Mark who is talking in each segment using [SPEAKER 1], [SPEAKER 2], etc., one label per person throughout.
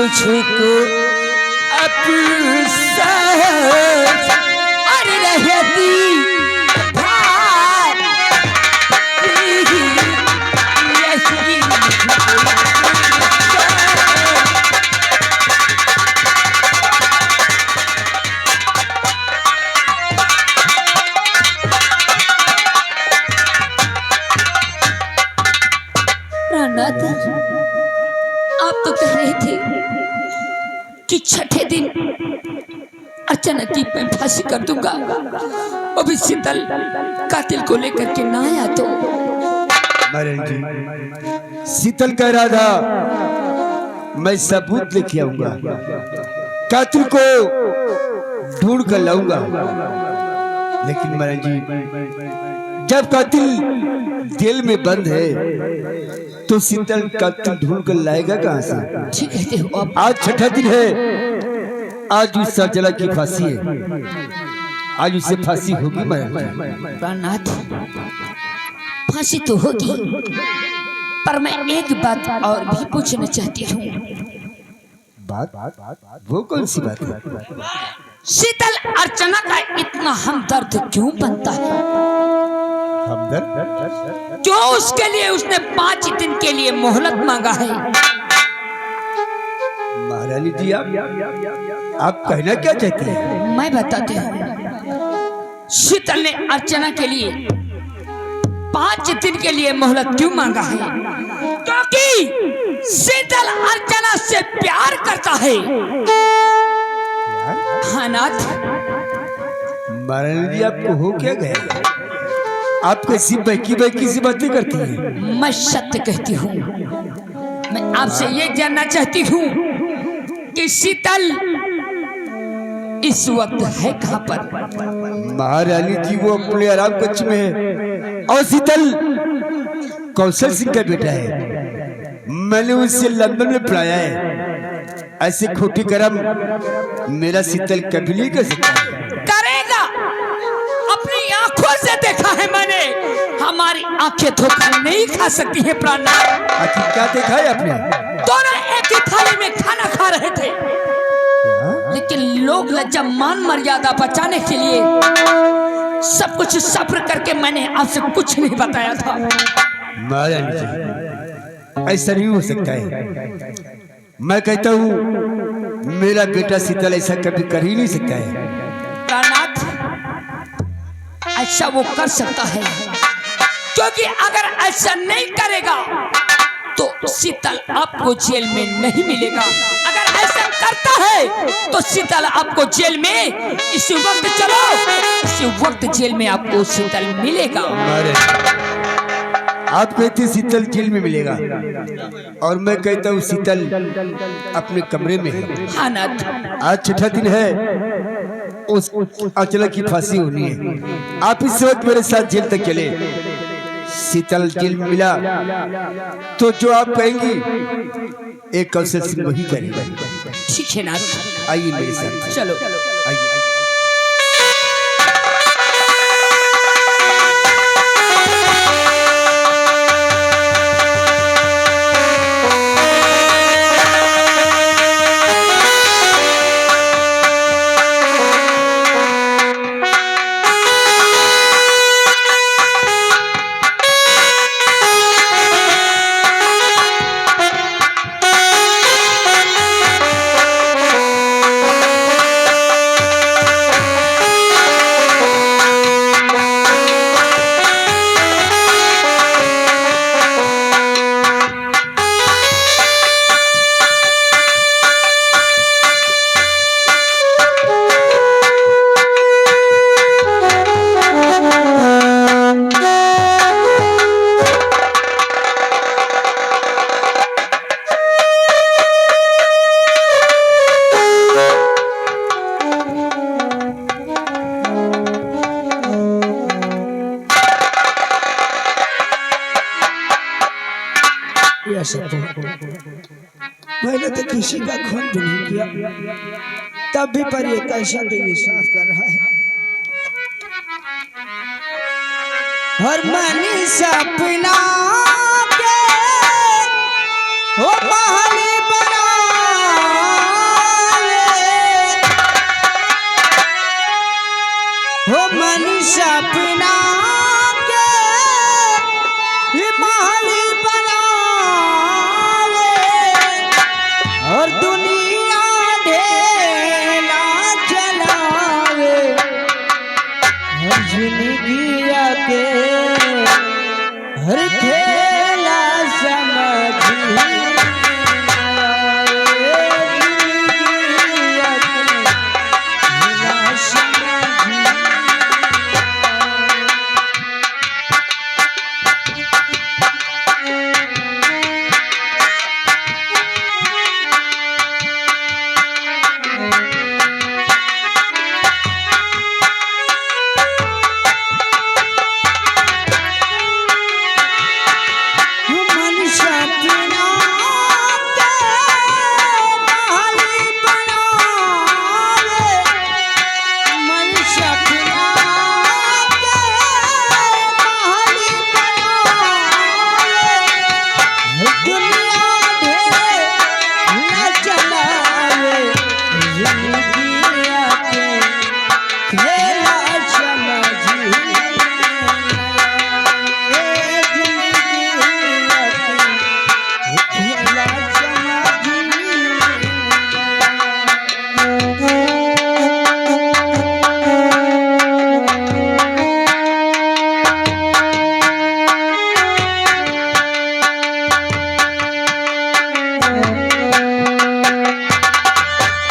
[SPEAKER 1] मुझको अफसोस और रहती आप तो कह रहे थे कि छठे दिन अचानक ही मैं फांसी कर दूंगा। अभी शीतल कातिल को लेकर के ना आया तो
[SPEAKER 2] नारायण जी, शीतल कह रहा था मैं सबूत लेके आऊंगा, कातिल को ढूंढ कर लाऊंगा। लेकिन नारायण जी, जब कातिल जेल में बंद है तो शीतल कातिल ढूंढ कर लाएगा कहां से?
[SPEAKER 1] ठीक कहते हो आप।
[SPEAKER 2] आज छठा दिन है, आज उस सरजला की फांसी है, आज उसे फांसी होगी।
[SPEAKER 1] प्राणनाथ, फांसी तो होगी, पर मैं एक बात और भी पूछना चाहती हूँ।
[SPEAKER 2] बात? वो कौन सी बात है?
[SPEAKER 1] शीतल अर्चना का इतना हमदर्द क्यों बनता है?
[SPEAKER 2] हमदर्द?
[SPEAKER 1] क्यों उसके लिए उसने 5 दिन के लिए मोहलत मांगा है?
[SPEAKER 2] महारानी जी, आप कहना क्या चाहती हैं?
[SPEAKER 1] मैं बताती हूँ। शीतल ने अर्चना के लिए 5 दिन के लिए मोहलत क्यों मांगा है? क्योंकि शीतल अर्चना से प्यार करता है। हाँ नाथ।
[SPEAKER 2] महारानी जी, आपको हो क्या गया? आप कैसी बहकी सी बातें करती हैं?
[SPEAKER 1] मैं सत्य कहती हूँ। मैं आपसे ये जानना चाहती हूँ कि शीतल इस वक्त है कहाँ पर?
[SPEAKER 2] महारानी जी, वो अपने आराम कक्ष में है, और शीतल कौशल सिंह का बेटा है। मैंने उसे लंदन में पढ़ाया है। ऐसे खोटी करम मेरा शीतल कभी नहीं कर सकता।
[SPEAKER 1] करेगा, अपनी आंखों से देखा है मैंने। हमारी आंखें धोखा नहीं खा सकती है प्राणनाथ।
[SPEAKER 2] आखिर क्या देखा है आपने?
[SPEAKER 1] दोनों एक ही थाली में खाना खा रहे थे, लेकिन लोग लज्जा मान मर्यादा बचाने के लिए सब कुछ सब्र करके मैंने आपसे कुछ नहीं बताया था।
[SPEAKER 2] महारानी जी, ऐसा नहीं हो सकता है। मैं कहता हूँ मेरा बेटा शीतल ऐसा कभी कर ही नहीं सकता है।
[SPEAKER 1] प्राणनाथ, ऐसा वो कर सकता है, क्योंकि अगर ऐसा नहीं करेगा तो शीतल आपको जेल में नहीं मिलेगा। अगर ऐसा करता है तो शीतल आपको जेल में इस वक्त, चलो इस वक्त जेल में आपको शीतल मिलेगा।
[SPEAKER 2] आप कहते शीतल जेल में मिलेगा, और मैं कहता हूँ शीतल अपने कमरे में है।
[SPEAKER 1] हाँ नाथ।
[SPEAKER 2] आज छठा दिन है, उस अर्चना की फांसी होनी है। आप इस वक्त मेरे साथ जेल तक चले। शीतल जेल में मिला तो जो आप कहेंगी एक कौशल सिंह वही करेगा।
[SPEAKER 1] ठीक है नाथ,
[SPEAKER 2] आइए मेरे साथ,
[SPEAKER 1] चलो।
[SPEAKER 2] आइए।
[SPEAKER 3] मैंने तो किसी का खून भी नहीं किया, तब भी पर ये कैसा दिल साफ कर रहा है। हर मन सपना के हो महल बना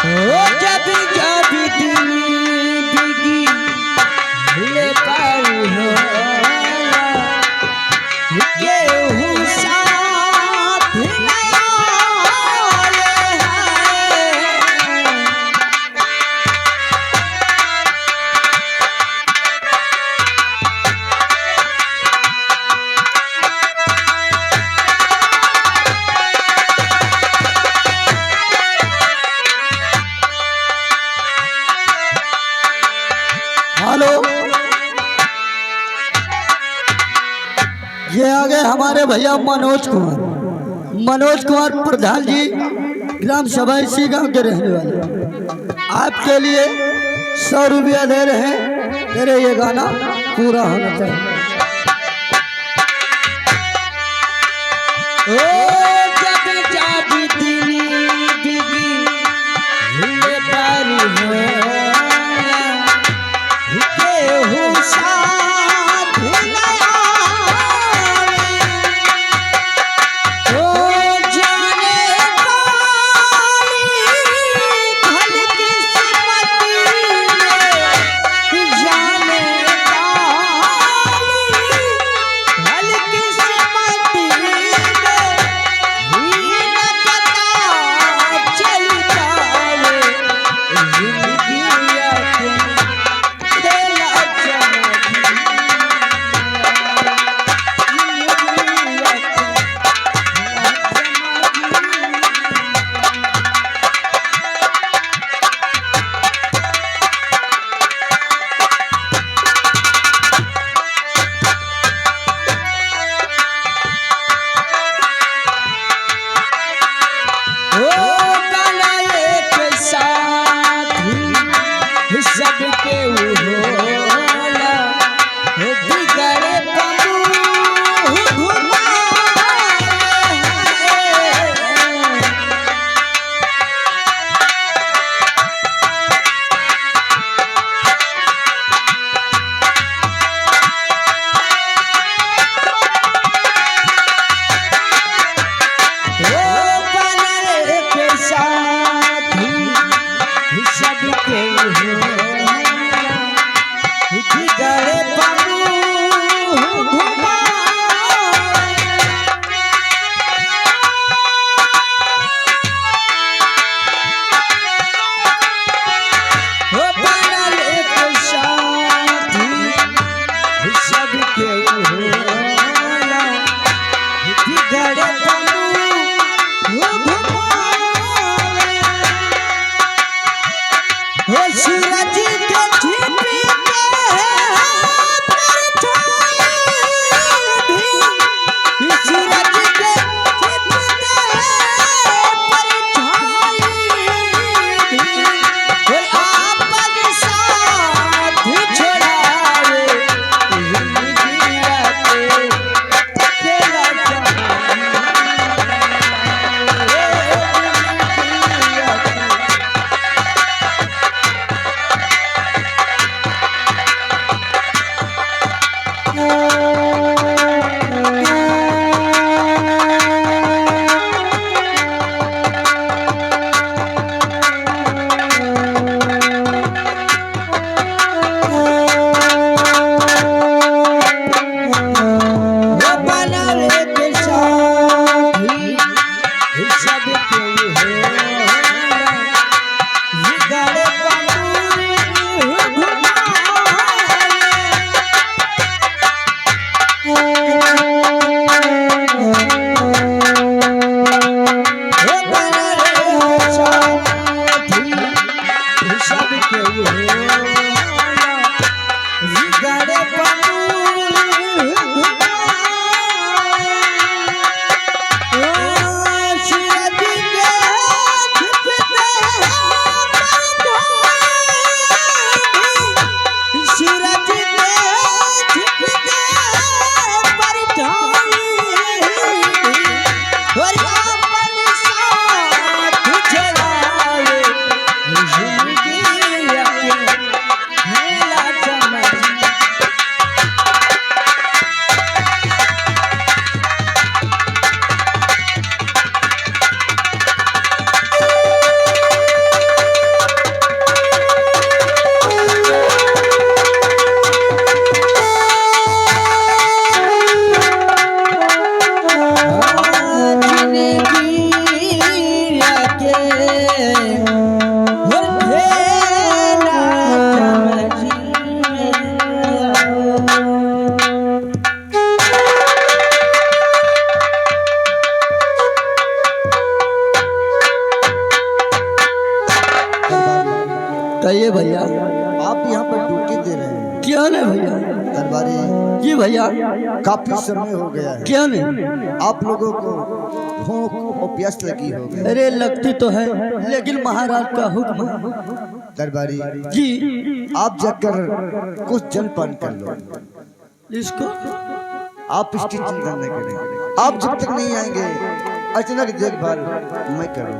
[SPEAKER 3] जब जब दिन बिगी ले पाई हो गेहूं साथ नया
[SPEAKER 4] हेलो, ये आ गए हमारे भैया मनोज कुमार प्रधान जी, ग्राम सभा इसी गांव के रहने वाले। आपके लिए 100 रुपया दे रहे हैं, तेरे ये गाना पूरा होना चाहिए।
[SPEAKER 3] जब जब दिन बिगी ले पाई हो गेहूं साथ नया जाने वाली भल किस्मती में जाने वाली भल किस्मती में ही न पता चल जाए जिंदगी सबके होला बिगड़े बबू सबके बिगड़े बबू बनल एक साथी सबके होला बिगड़े बबू सूरज के छिपी सूरज के आपन साथ छोड़ावे
[SPEAKER 4] बताइए भैया।
[SPEAKER 3] आप यहाँ पर ड्यूटी दे रहे हैं?
[SPEAKER 4] क्या नहीं भैया?
[SPEAKER 3] दरबारी
[SPEAKER 4] जी भैया।
[SPEAKER 3] काफी समय हो गया है,
[SPEAKER 4] क्या नहीं?
[SPEAKER 3] आप लोगों को भूख और प्यास लगी होगी।
[SPEAKER 4] अरे लगती तो है, लेकिन महाराज का हुक्म है।
[SPEAKER 3] दरबारी
[SPEAKER 4] जी
[SPEAKER 3] आप जाकर कुछ जलपान कर लो।
[SPEAKER 4] इसको
[SPEAKER 3] आप इसकी चिंता न करें, आप जब तक नहीं आएंगे अचानक देखभाल मैं करूँगा।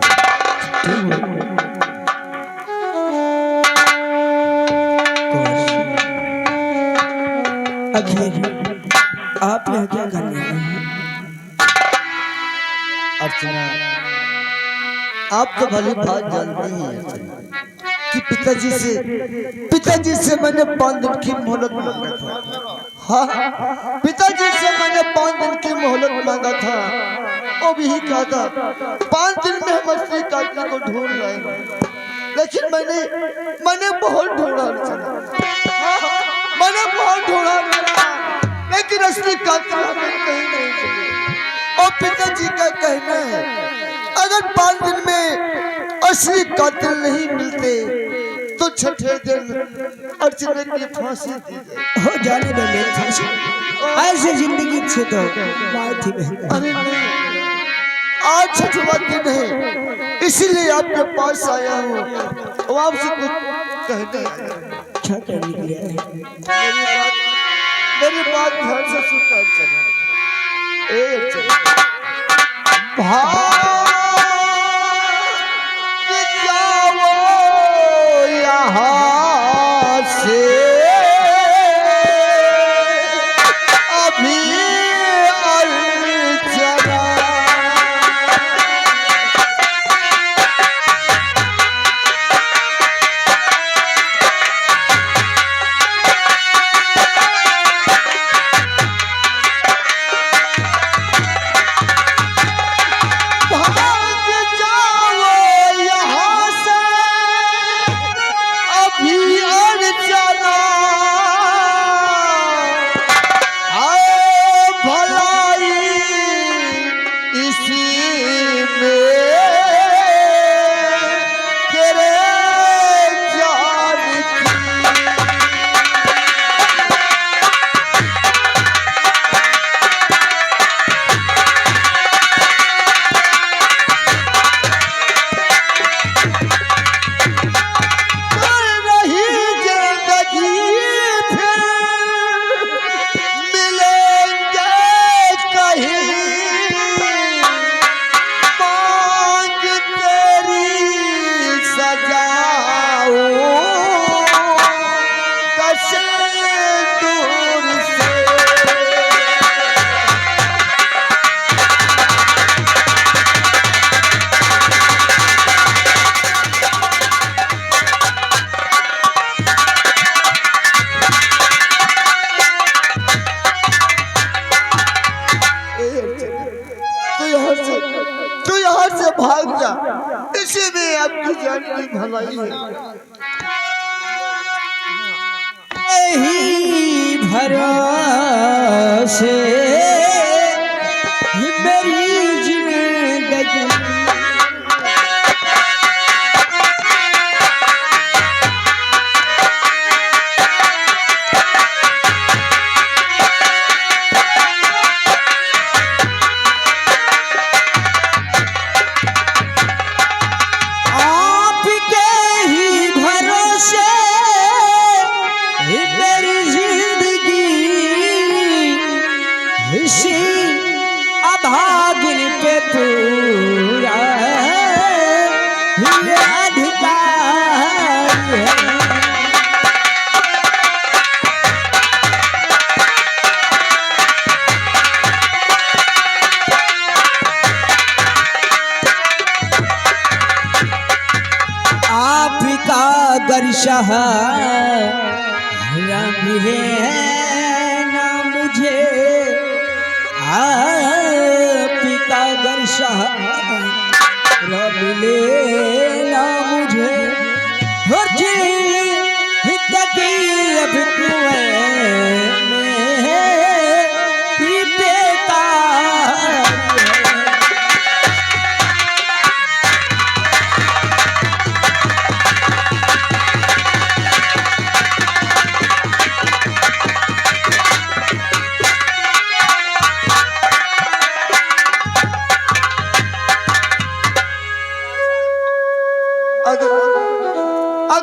[SPEAKER 2] आप यहाँ क्या करने आए हैं?
[SPEAKER 3] अर्चना आप तो भली बात जानती ही हैं अर्चना कि पिताजी से मैंने 5 दिन की मोहलत मांगा था। हाँ, पिताजी से मैंने 5 दिन की मोहलत मांगा था। वो भी ही कहा था 5 दिन में हम असली कातिल को ढूंढ लाएंगे, लेकिन मैंने बहुत ढूंढा अर्चना। हाँ, मैंने बहुत ढूंढा लेकिन असली कातिल हमें कहीं नहीं मिले। और पिताजी का कहना है अगर 5 दिन में असली कातिल नहीं मिलते तो 6ठे दिन अर्चना की फांसी दी जाए।
[SPEAKER 2] हो जाने दो मेरी फांसी, ऐसे जिंदगी से तो बहुत ही बेहतर।
[SPEAKER 3] अरे नहीं, आज 6वां दिन है, इसीलिए आपके पास आया हूँ और आपसे कुछ कहने आया हूँ।
[SPEAKER 2] क्या कहने के लिए आए हैं?
[SPEAKER 3] मेरी बात ध्यान से सुनना अर्चना। भाग जाओ यहाँ से अभी अर्चना। तू यहाँ से भाग जा, इसी में आपकी जान की भलाई है।
[SPEAKER 2] यही भरोसे मेरी जिंदगी अभागिन पे पूरा अधिकार है। आपका गर्शह मिले ना मुझे, आपका गर्शह मिले ना मुझे, और जिंदगी अब कुएं में ही बेकार है।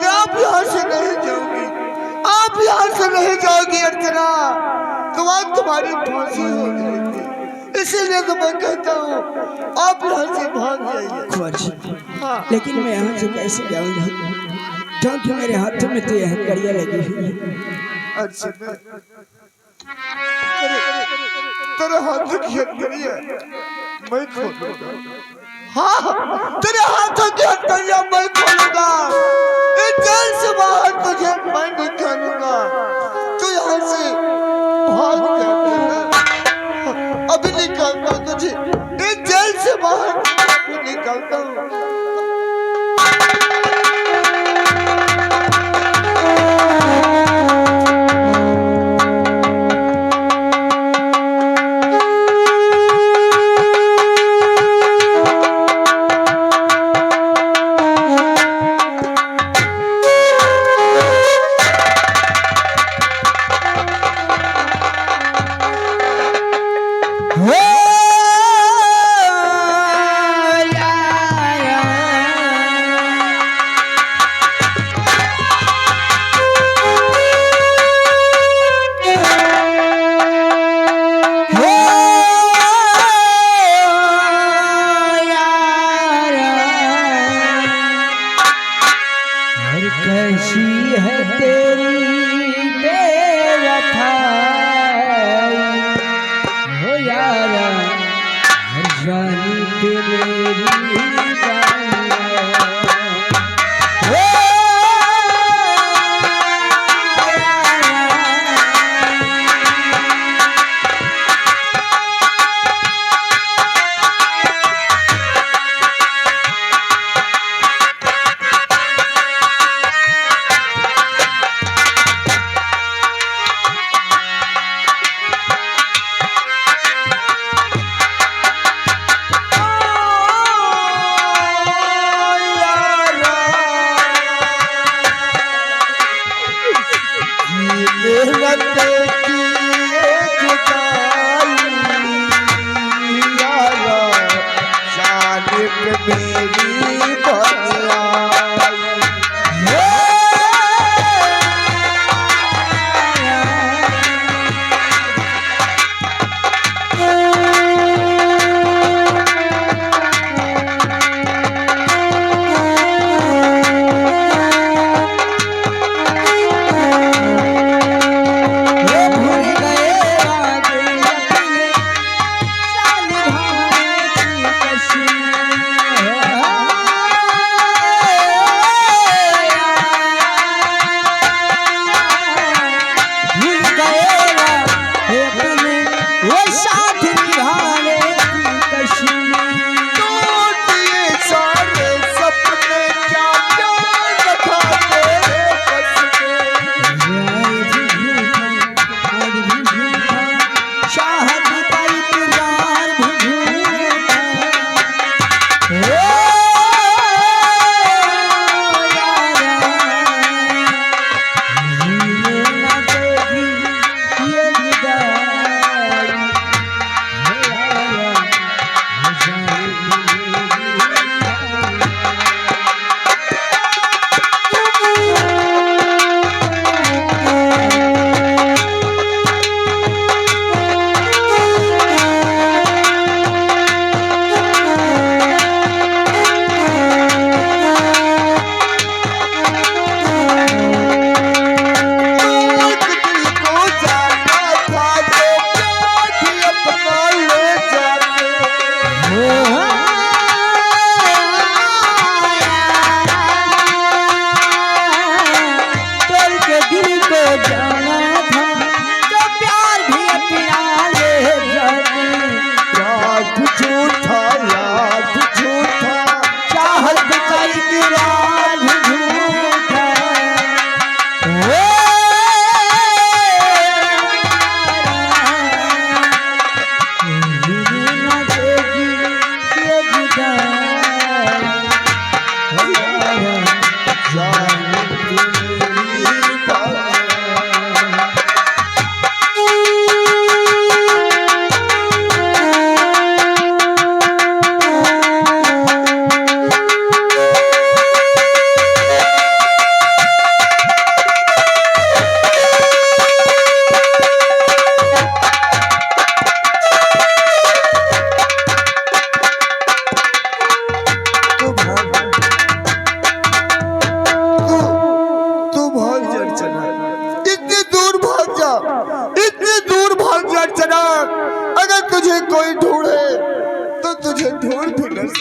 [SPEAKER 3] मगर आप यहाँ से नहीं जाओगी, आप यहाँ से नहीं जाओगी अर्चना, तो आज तुम्हारी फांसी हो जाएगी। इसीलिए तो मैं कहता हूँ आप यहाँ से भाग जाइए।
[SPEAKER 4] कुंवर जी, लेकिन मैं यहाँ से कैसे जाऊंगा, क्योंकि मेरे हाथों में तो यह हथकड़ियाँ लगी हुई है।
[SPEAKER 3] अच्छा तेरे हाथों की हथकड़ियाँ मैं खोलूंगा। हाँ, तेरे हाथों की हथकड़ियाँ मैं खोलूंगा। इस जेल से बाहर तुझे मैं निकालूंगा। तू यहाँ से भाग जा, अभी निकालता हूँ तुझे इस जेल से बाहर, अभी निकालता हूँ।
[SPEAKER 4] कैसी है तेरी बेवफाई हो यारा, हर जानी पे मेरी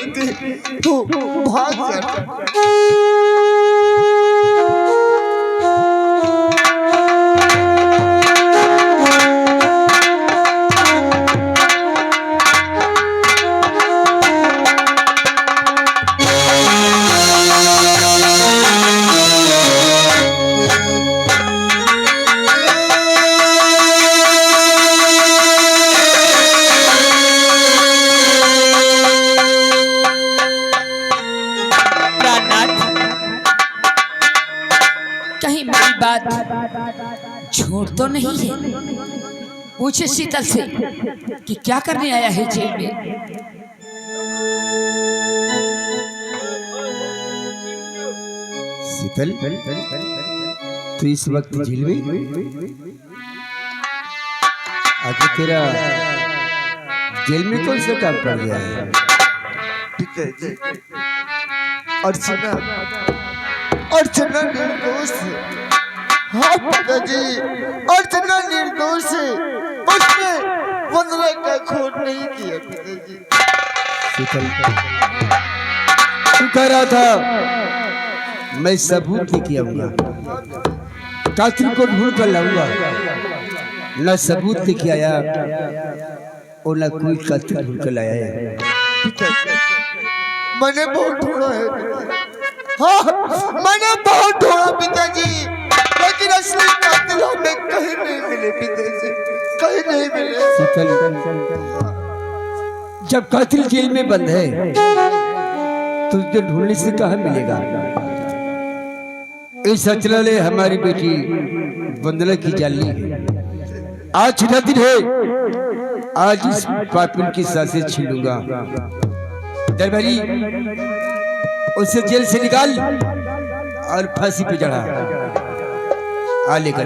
[SPEAKER 3] सकती, तू भाग जा।
[SPEAKER 1] कहीं मेरी बात झूठ तो नहीं है? पूछे शीतल से कि क्या करने आया है जेल में।
[SPEAKER 2] शीतल, तू इस वक्त जेल में? आगे तेरा जेल में कौन सा काम कर गया है?
[SPEAKER 3] पिताजी, अर्चना, अर्चना निर्दोष है। हाँ पिताजी, अर्चना निर्दोष है, उसने वंदना का खून नहीं किया पिताजी।
[SPEAKER 2] शीतल, तू कह रहा था मैं सबूत लेके आऊंगा, कातिल को ढूंढ कर लाऊंगा। न सबूत लेके आया और न कोई कातिल ढूंढ कर लाया है।
[SPEAKER 3] पिताजी, मैंने बहुत ढूंढा है पिताजी। हाँ, मैंने बहुत ढूंढा पिताजी, लेकिन असली कातिल हमें कहीं नहीं मिले पिताजी, कहीं नहीं मिले।
[SPEAKER 2] शीतल, जब कातिल जेल में बंद है तो तुझे ढूंढने से कहाँ मिलेगा? इस अर्चना ने हमारी बेटी वंदना की जान ली है। आज छठा दिन है, आज इस पापिन की सांसें छीनूंगा। दरबारी, उसे जेल से निकाल और फांसी पे चढ़ा। आ लेकर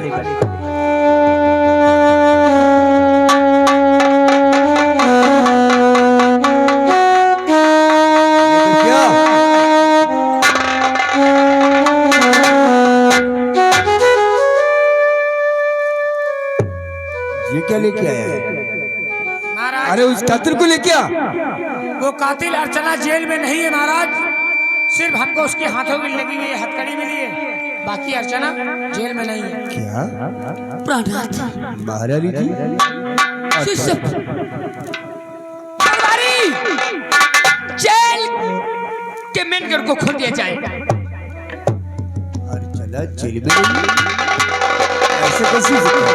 [SPEAKER 2] ये क्या लेके आया है?
[SPEAKER 1] महाराज,
[SPEAKER 2] अरे उस कातिल को लेके आ।
[SPEAKER 1] वो कातिल अर्चना जेल में नहीं है महाराज, सिर्फ हमको उसके हाथों की लगी हुई हथकड़ी मिली है, बाकी अर्चना जेल में नहीं है।
[SPEAKER 2] क्या
[SPEAKER 1] प्राणनाथ
[SPEAKER 2] महारानी जी?
[SPEAKER 1] दरबारी, जेल के मेन गेट को खोल दिया जाएगा।
[SPEAKER 2] अर्चना जेल में नहीं है? ऐसे कैसे हो सकता है?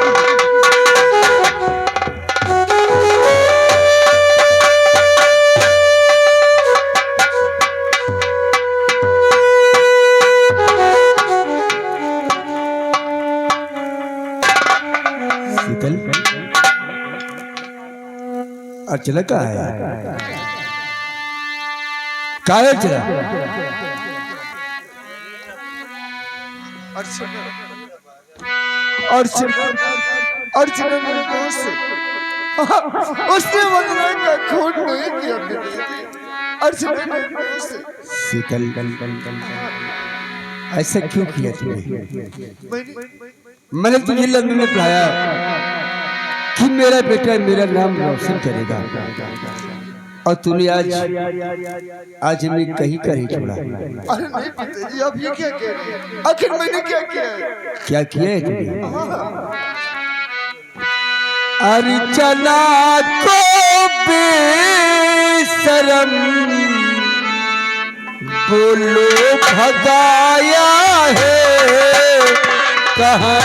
[SPEAKER 2] अर्चना कहाँ है? कहाँ है अर्चना?
[SPEAKER 3] अर्चना, अर्चना, अर्चना निर्दोष है। हाँ, उसने वंदना का खून नहीं किया पिताजी, अर्चना निर्दोष है।
[SPEAKER 2] शीतल, ऐसा क्यों किया तुमने? मैंने तुझे लंदन में पढ़ाया कि मेरा बेटा मेरा नाम रोशन करेगा, और तूने आज हमें कहीं कर ही छोड़ा।
[SPEAKER 3] अरे नहीं पिताजी, आप ये क्या कह रहे हैं? आखिर मैंने क्या किया है?
[SPEAKER 2] क्या किया है तुमने? अर्चना को बेशरम बोलो भगाया है कहाँ?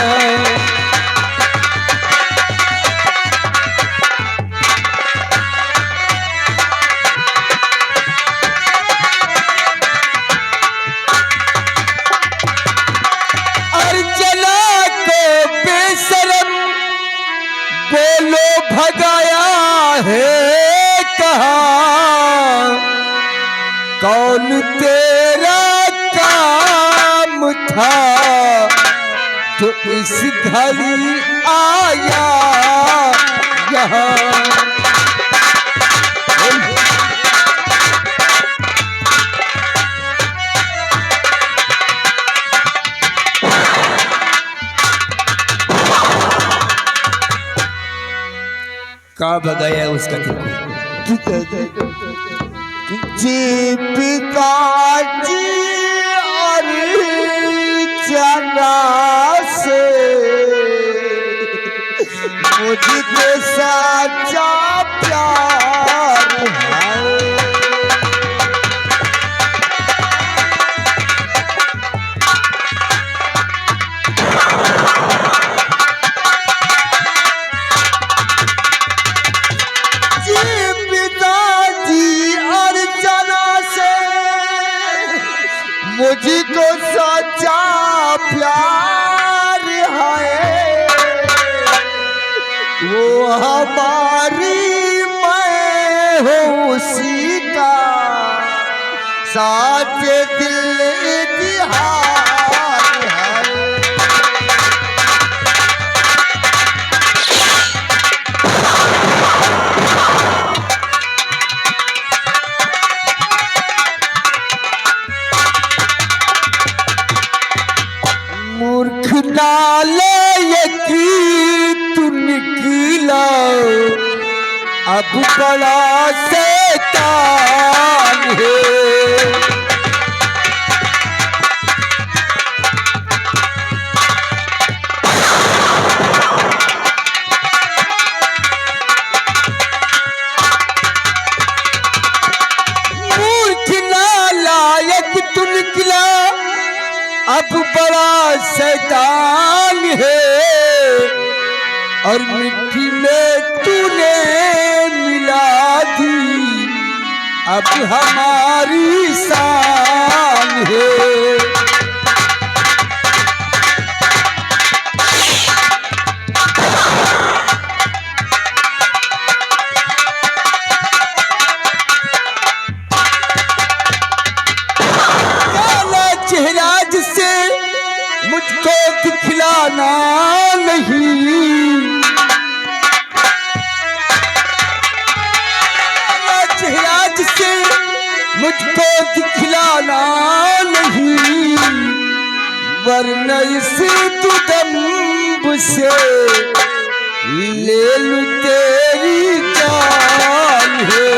[SPEAKER 2] है कहाँ? कौन तेरा काम था जो इस घड़ी आया यहाँ? कहाँ भगाया उसका?
[SPEAKER 3] जी पिताजी और जना से मुझको सच्चा प्यार है। मुझको सच्चा प्यार है, वो हमारी मैं हूँ उसी का साचे दिल इतिहास है। मूर्ख नालायक तू निकला, अब बड़ा शैतान है। मूर्ख नालायक तू निकला, अब बड़ा शैतान है, और मिट्टी में तूने मिला दी अब हमारी शान है। काला चेहरा जिसे मुझको दिखलाना नहीं, चेहरा जिसे मुझको दिखलाना नहीं, वरना इस दुदम्ब से ले लूं तेरी जान है।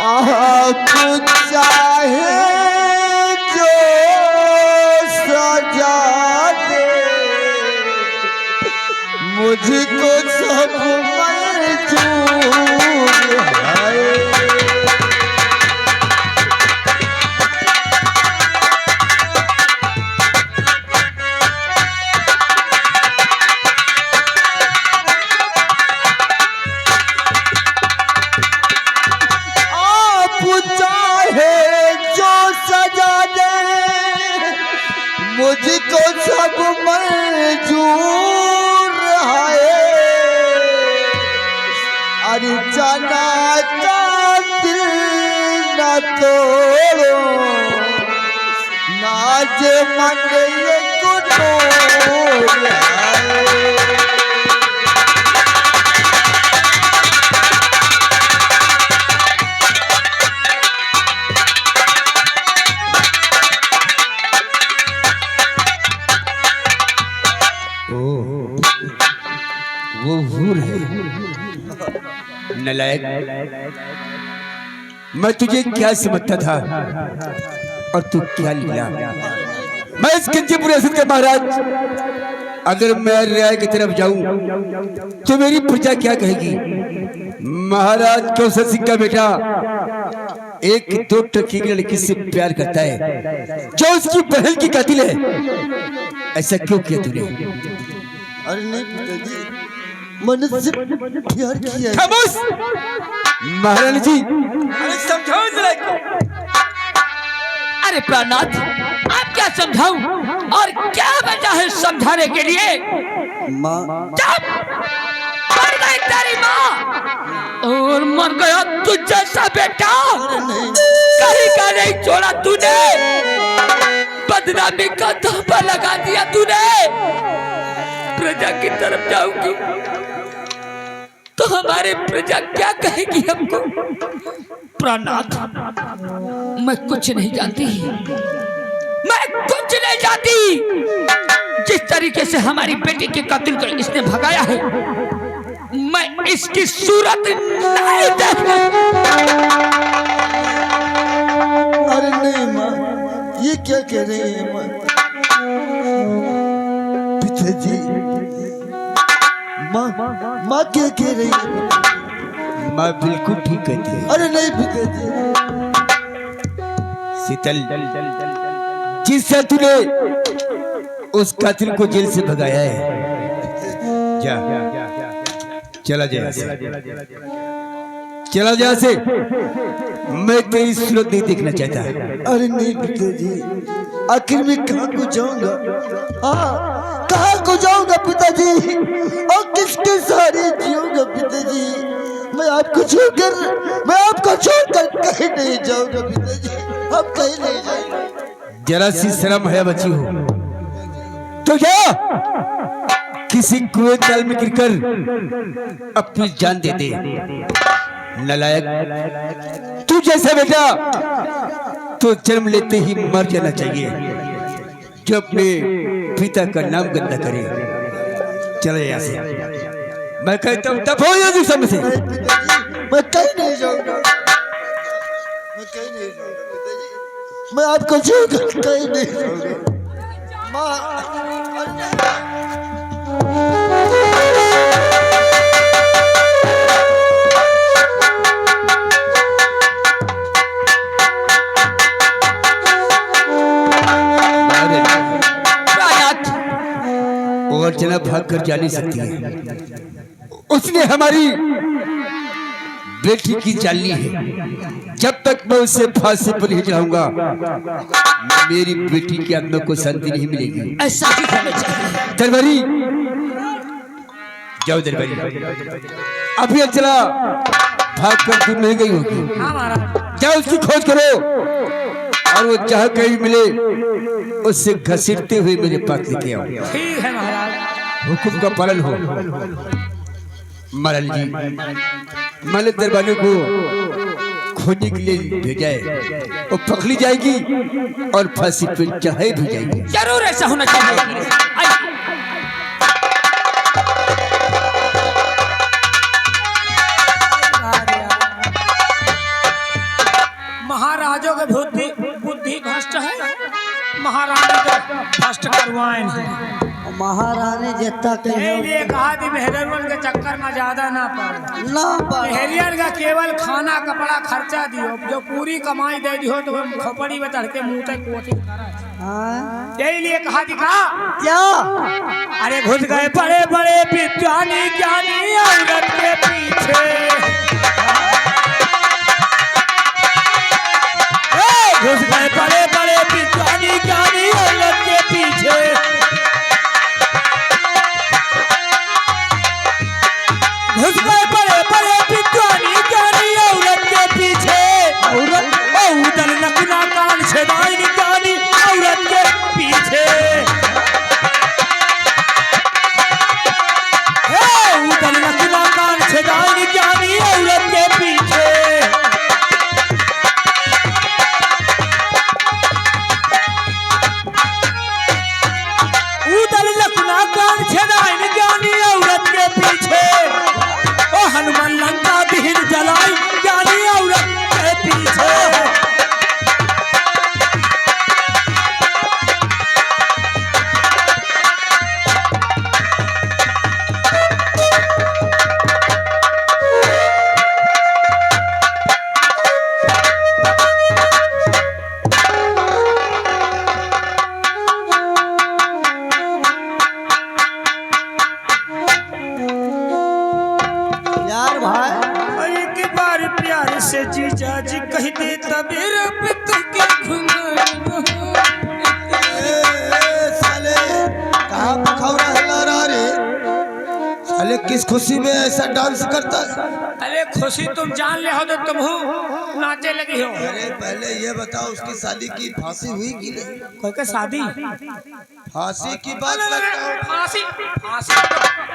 [SPEAKER 3] आप चाहे जो सजा दे, मुझको सब मंजूर है। मुझको सब मंजूर है, अरे जाना का दिल न तोड़ो, नाज मन ये कुनूर है।
[SPEAKER 2] वो हूर है नलायक, मैं तुझे क्या समझता था और तू क्या निकला। मैं इस गंजीपुर रियासत के महाराज, अगर मैं राय की तरफ जाऊं तो मेरी प्रजा क्या कहेगी। महाराज कौशल सिंह का बेटा एक 2 टकी की लड़की से प्यार करता है जो उसकी बहन की कातिल है। ऐसा क्यों किया तूने?
[SPEAKER 3] अरे नहीं पिताजी, मैंने सिर्फ प्यार किया है।
[SPEAKER 2] खामोश महारानी जी, अरे समझाओ जरा इसको।
[SPEAKER 1] अरे प्राणनाथ, आप क्या समझाऊं और क्या वजह है समझाने के लिए?
[SPEAKER 3] माँ
[SPEAKER 1] जब मर गई तेरी माँ और मर गया तुझ जैसा बेटा, कहीं का नहीं छोड़ा तूने, बदनामी का धापा लगा दिया तूने। प्रजा की तरफ जाऊंगी तो हमारे प्रजा क्या कहेगी हमको। प्राणनाथ, मैं कुछ नहीं जानती, मैं कुछ नहीं जानती। जिस तरीके से हमारी बेटी के कातिल को इसने भगाया है, मैं इसकी सूरत नहीं देखना।
[SPEAKER 3] अरे नहीं माँ, ये क्या कह रही है माँ? पिताजी, माँ क्या कह रही है?
[SPEAKER 2] माँ बिल्कुल ठीक कहती है।
[SPEAKER 3] अरे नहीं पिताजी।
[SPEAKER 2] शीतल, जिस से तूने उस कातिल को जेल से भगाया है, जा चला जा, चला जा से। मैं तेरी सूरत नहीं देखना चाहता।
[SPEAKER 3] अरे नहीं पिताजी, आखिर मैं कहाँ को जाऊंगा? हाँ, कहाँ को जाऊंगा पिताजी? और किसके सहारे जीऊंगा पिताजी? मैं आपको छोड़कर कहीं नहीं जाऊंगा पिताजी। अब कहीं नहीं जाऊंगा।
[SPEAKER 2] जरा सी शर्म है बच्ची हो तो क्या किसी कुएं ताल में गिरकर अपनी जान दे दे। नालायक, तू जैसा बेटा तो जन्म लेते ही मर जाना चाहिए जो अपने पिता का नाम गंदा करे। चले यहाँ से, मैं कहता हूँ तब हो या समय से।
[SPEAKER 3] मैं कहीं नहीं जाऊंगा, मैं कहीं नहीं जाऊंगा पिताजी। मैं आपको छोड़कर कहीं नहीं जाऊंगा।
[SPEAKER 2] और जना भाग कर जा नहीं सकती है। उसने हमारी बेटी की जान ली है। जब तक मैं उसे फांसी पर नहीं चढ़ाऊंगा, मेरी बेटी की आत्मा को शांति नहीं मिलेगी।
[SPEAKER 1] ऐसा ही होना चाहिए।
[SPEAKER 2] दरबारी, जाओ दरबारी, अभी चला भाग कर दूर नहीं गई होगी। जाओ उसकी खोज करो और वो जहाँ कहीं मिले उससे घसीटते हुए मेरे पास लेके आओ।
[SPEAKER 1] ठीक है महाराज।
[SPEAKER 2] हुक्म का पालन हो। महाराज जी, मैंने दरबारी को खोजने के लिए भेजा है। वो पकड़ी जाएगी और फांसी पे चढ़ाई भी जाएगी।
[SPEAKER 1] जरूर ऐसा होना चाहिए। महाराजों के बुद्धि भ्रष्ट है, महारानी को भ्रष्ट करवाएं।
[SPEAKER 4] महारानी जितना
[SPEAKER 1] ये कहा थी मेहरियन के चक्कर में ज्यादा ना पड़े। मेहरियन का केवल खाना कपड़ा खर्चा दियो, जो पूरी कमाई दे दियो तो खोपड़ी में चढ़ के मुंह तक कोशिश करा। यही लिए कहा थी क्या? अरे घुस गए बड़े बड़े विद्वानी ज्ञानी औरत के पीछे। घुस गए बड़े बड़े विद्वानी ज्ञानी औरत के पीछे। घुस गए बड़े बड़े विद्वानी ज्ञानी औरत के पीछे। औरत नकुना कान छेदाई ज्ञानी औरत के पीछे। उदल नकुना कान छेदाई ज्ञानी औरत के पीछे। उदल नकुना कान छेदाई ज्ञानी औरत के पीछे। हनुमान लंका दीन जलाई ज्ञानी औरत के पीछे। जीजा जी कह दे तबेर पित के
[SPEAKER 3] साले कहाँ पखौरा हिला रहा रे? साले किस खुशी में ऐसा डांस करता है?
[SPEAKER 1] अरे खुशी तुम जान ले हो तो तुम हो नाचे लगी हो।
[SPEAKER 3] अरे पहले ये बताओ उसकी शादी की फांसी हुई कि नहीं?
[SPEAKER 1] कोई का शादी?
[SPEAKER 3] फांसी की बात करता हूँ।
[SPEAKER 1] फांसी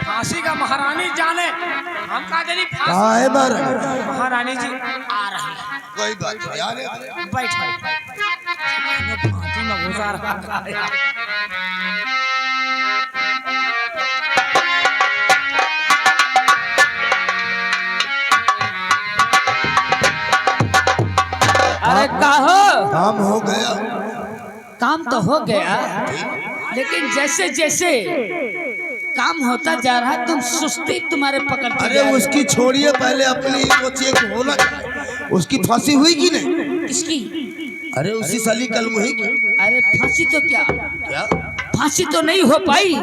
[SPEAKER 1] फांसी का महारानी जाने, हम कहा जानी
[SPEAKER 3] कहाँ है
[SPEAKER 1] महारानी जी आ रही है।
[SPEAKER 3] कोई बात नहीं आ रहे।
[SPEAKER 1] बैठ फांसी में घुसा रहा है। अरे कहो
[SPEAKER 3] काम हो गया।
[SPEAKER 1] काम तो हो गया, लेकिन जैसे जैसे काम होता जा रहा है तुम सुस्ती तुम्हारे पकड़ते
[SPEAKER 3] अरे उसकी छोड़िए, पहले अपनी सोचिए कि होना क्या। उसकी फांसी हुई कि नहीं?
[SPEAKER 1] इसकी?
[SPEAKER 3] अरे उसी साली कल मुही की।
[SPEAKER 1] अरे फांसी तो क्या फांसी तो नहीं हो पाई,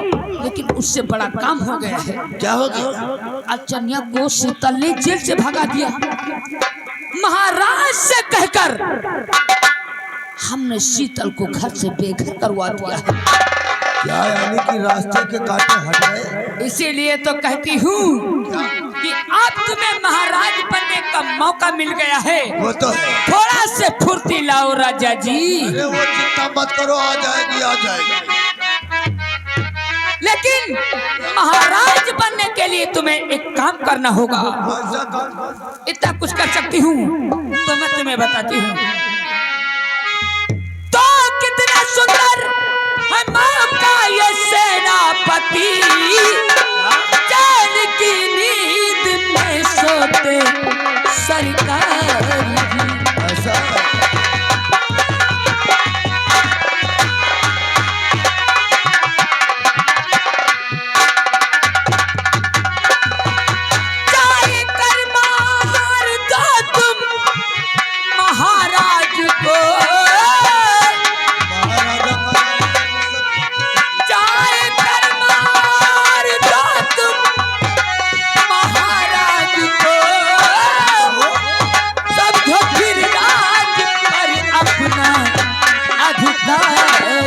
[SPEAKER 1] लेकिन उससे बड़ा काम हो गया है।
[SPEAKER 3] क्या हो गया?
[SPEAKER 1] अर्चनिया को शीतल ने जेल से भगा दिया, महाराज से कहकर हमने शीतल को घर से बेघर करवा दिया है।
[SPEAKER 3] क्या यानी कि रास्ते के कांटे हट गए?
[SPEAKER 1] इसीलिए तो कहती हूँ कि अब तुम्हें महाराज बनने का मौका मिल गया है।
[SPEAKER 3] वो तो
[SPEAKER 1] थोड़ा से फुर्ती लाओ राजा जी।
[SPEAKER 3] अरे वो चिंता मत करो, आ जाएगी आ जाएगी।
[SPEAKER 1] लेकिन महाराज बनने के लिए तुम्हें एक काम करना होगा। इतना कुछ कर सकती हूँ तो मैं तुम्हें बताती हूँ। तो कितना सुंदर है मौका ये सेनापति, चैन की नींद में सोते सरकार जी। चाहे कर मार दो तुम महाराज को, चाहे कर मार दो तुम महाराज को, समझो फिर राज पर अपना अधिकार है।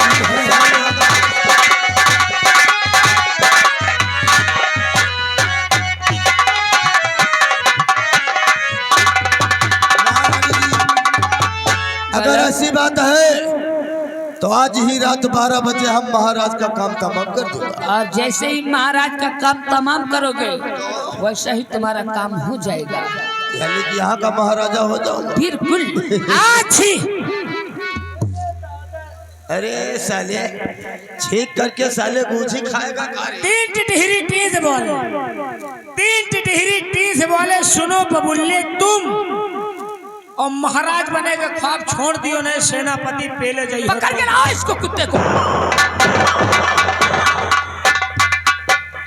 [SPEAKER 3] अगर ऐसी बात है तो आज ही रात 12 बजे हम महाराज का काम तमाम कर दूंगा।
[SPEAKER 1] और जैसे ही महाराज का काम तमाम करोगे वैसा ही तुम्हारा काम हो जाएगा।
[SPEAKER 3] यानी कि यहाँ का महाराजा हो जाऊंगा।
[SPEAKER 1] बिल्कुल। अच्छी
[SPEAKER 3] अरे साले छीक करके साले गुझी खाएगा।
[SPEAKER 1] तीन टिटहरी टी से बोले, तीन टिटहरी टी से बोले, सुनो बबुल्ले तुम और महाराज बने का ख्वाब छोड़ दियो नहीं, सेनापति पहले जाइए। पकड़ के लाओ इसको कुत्ते को।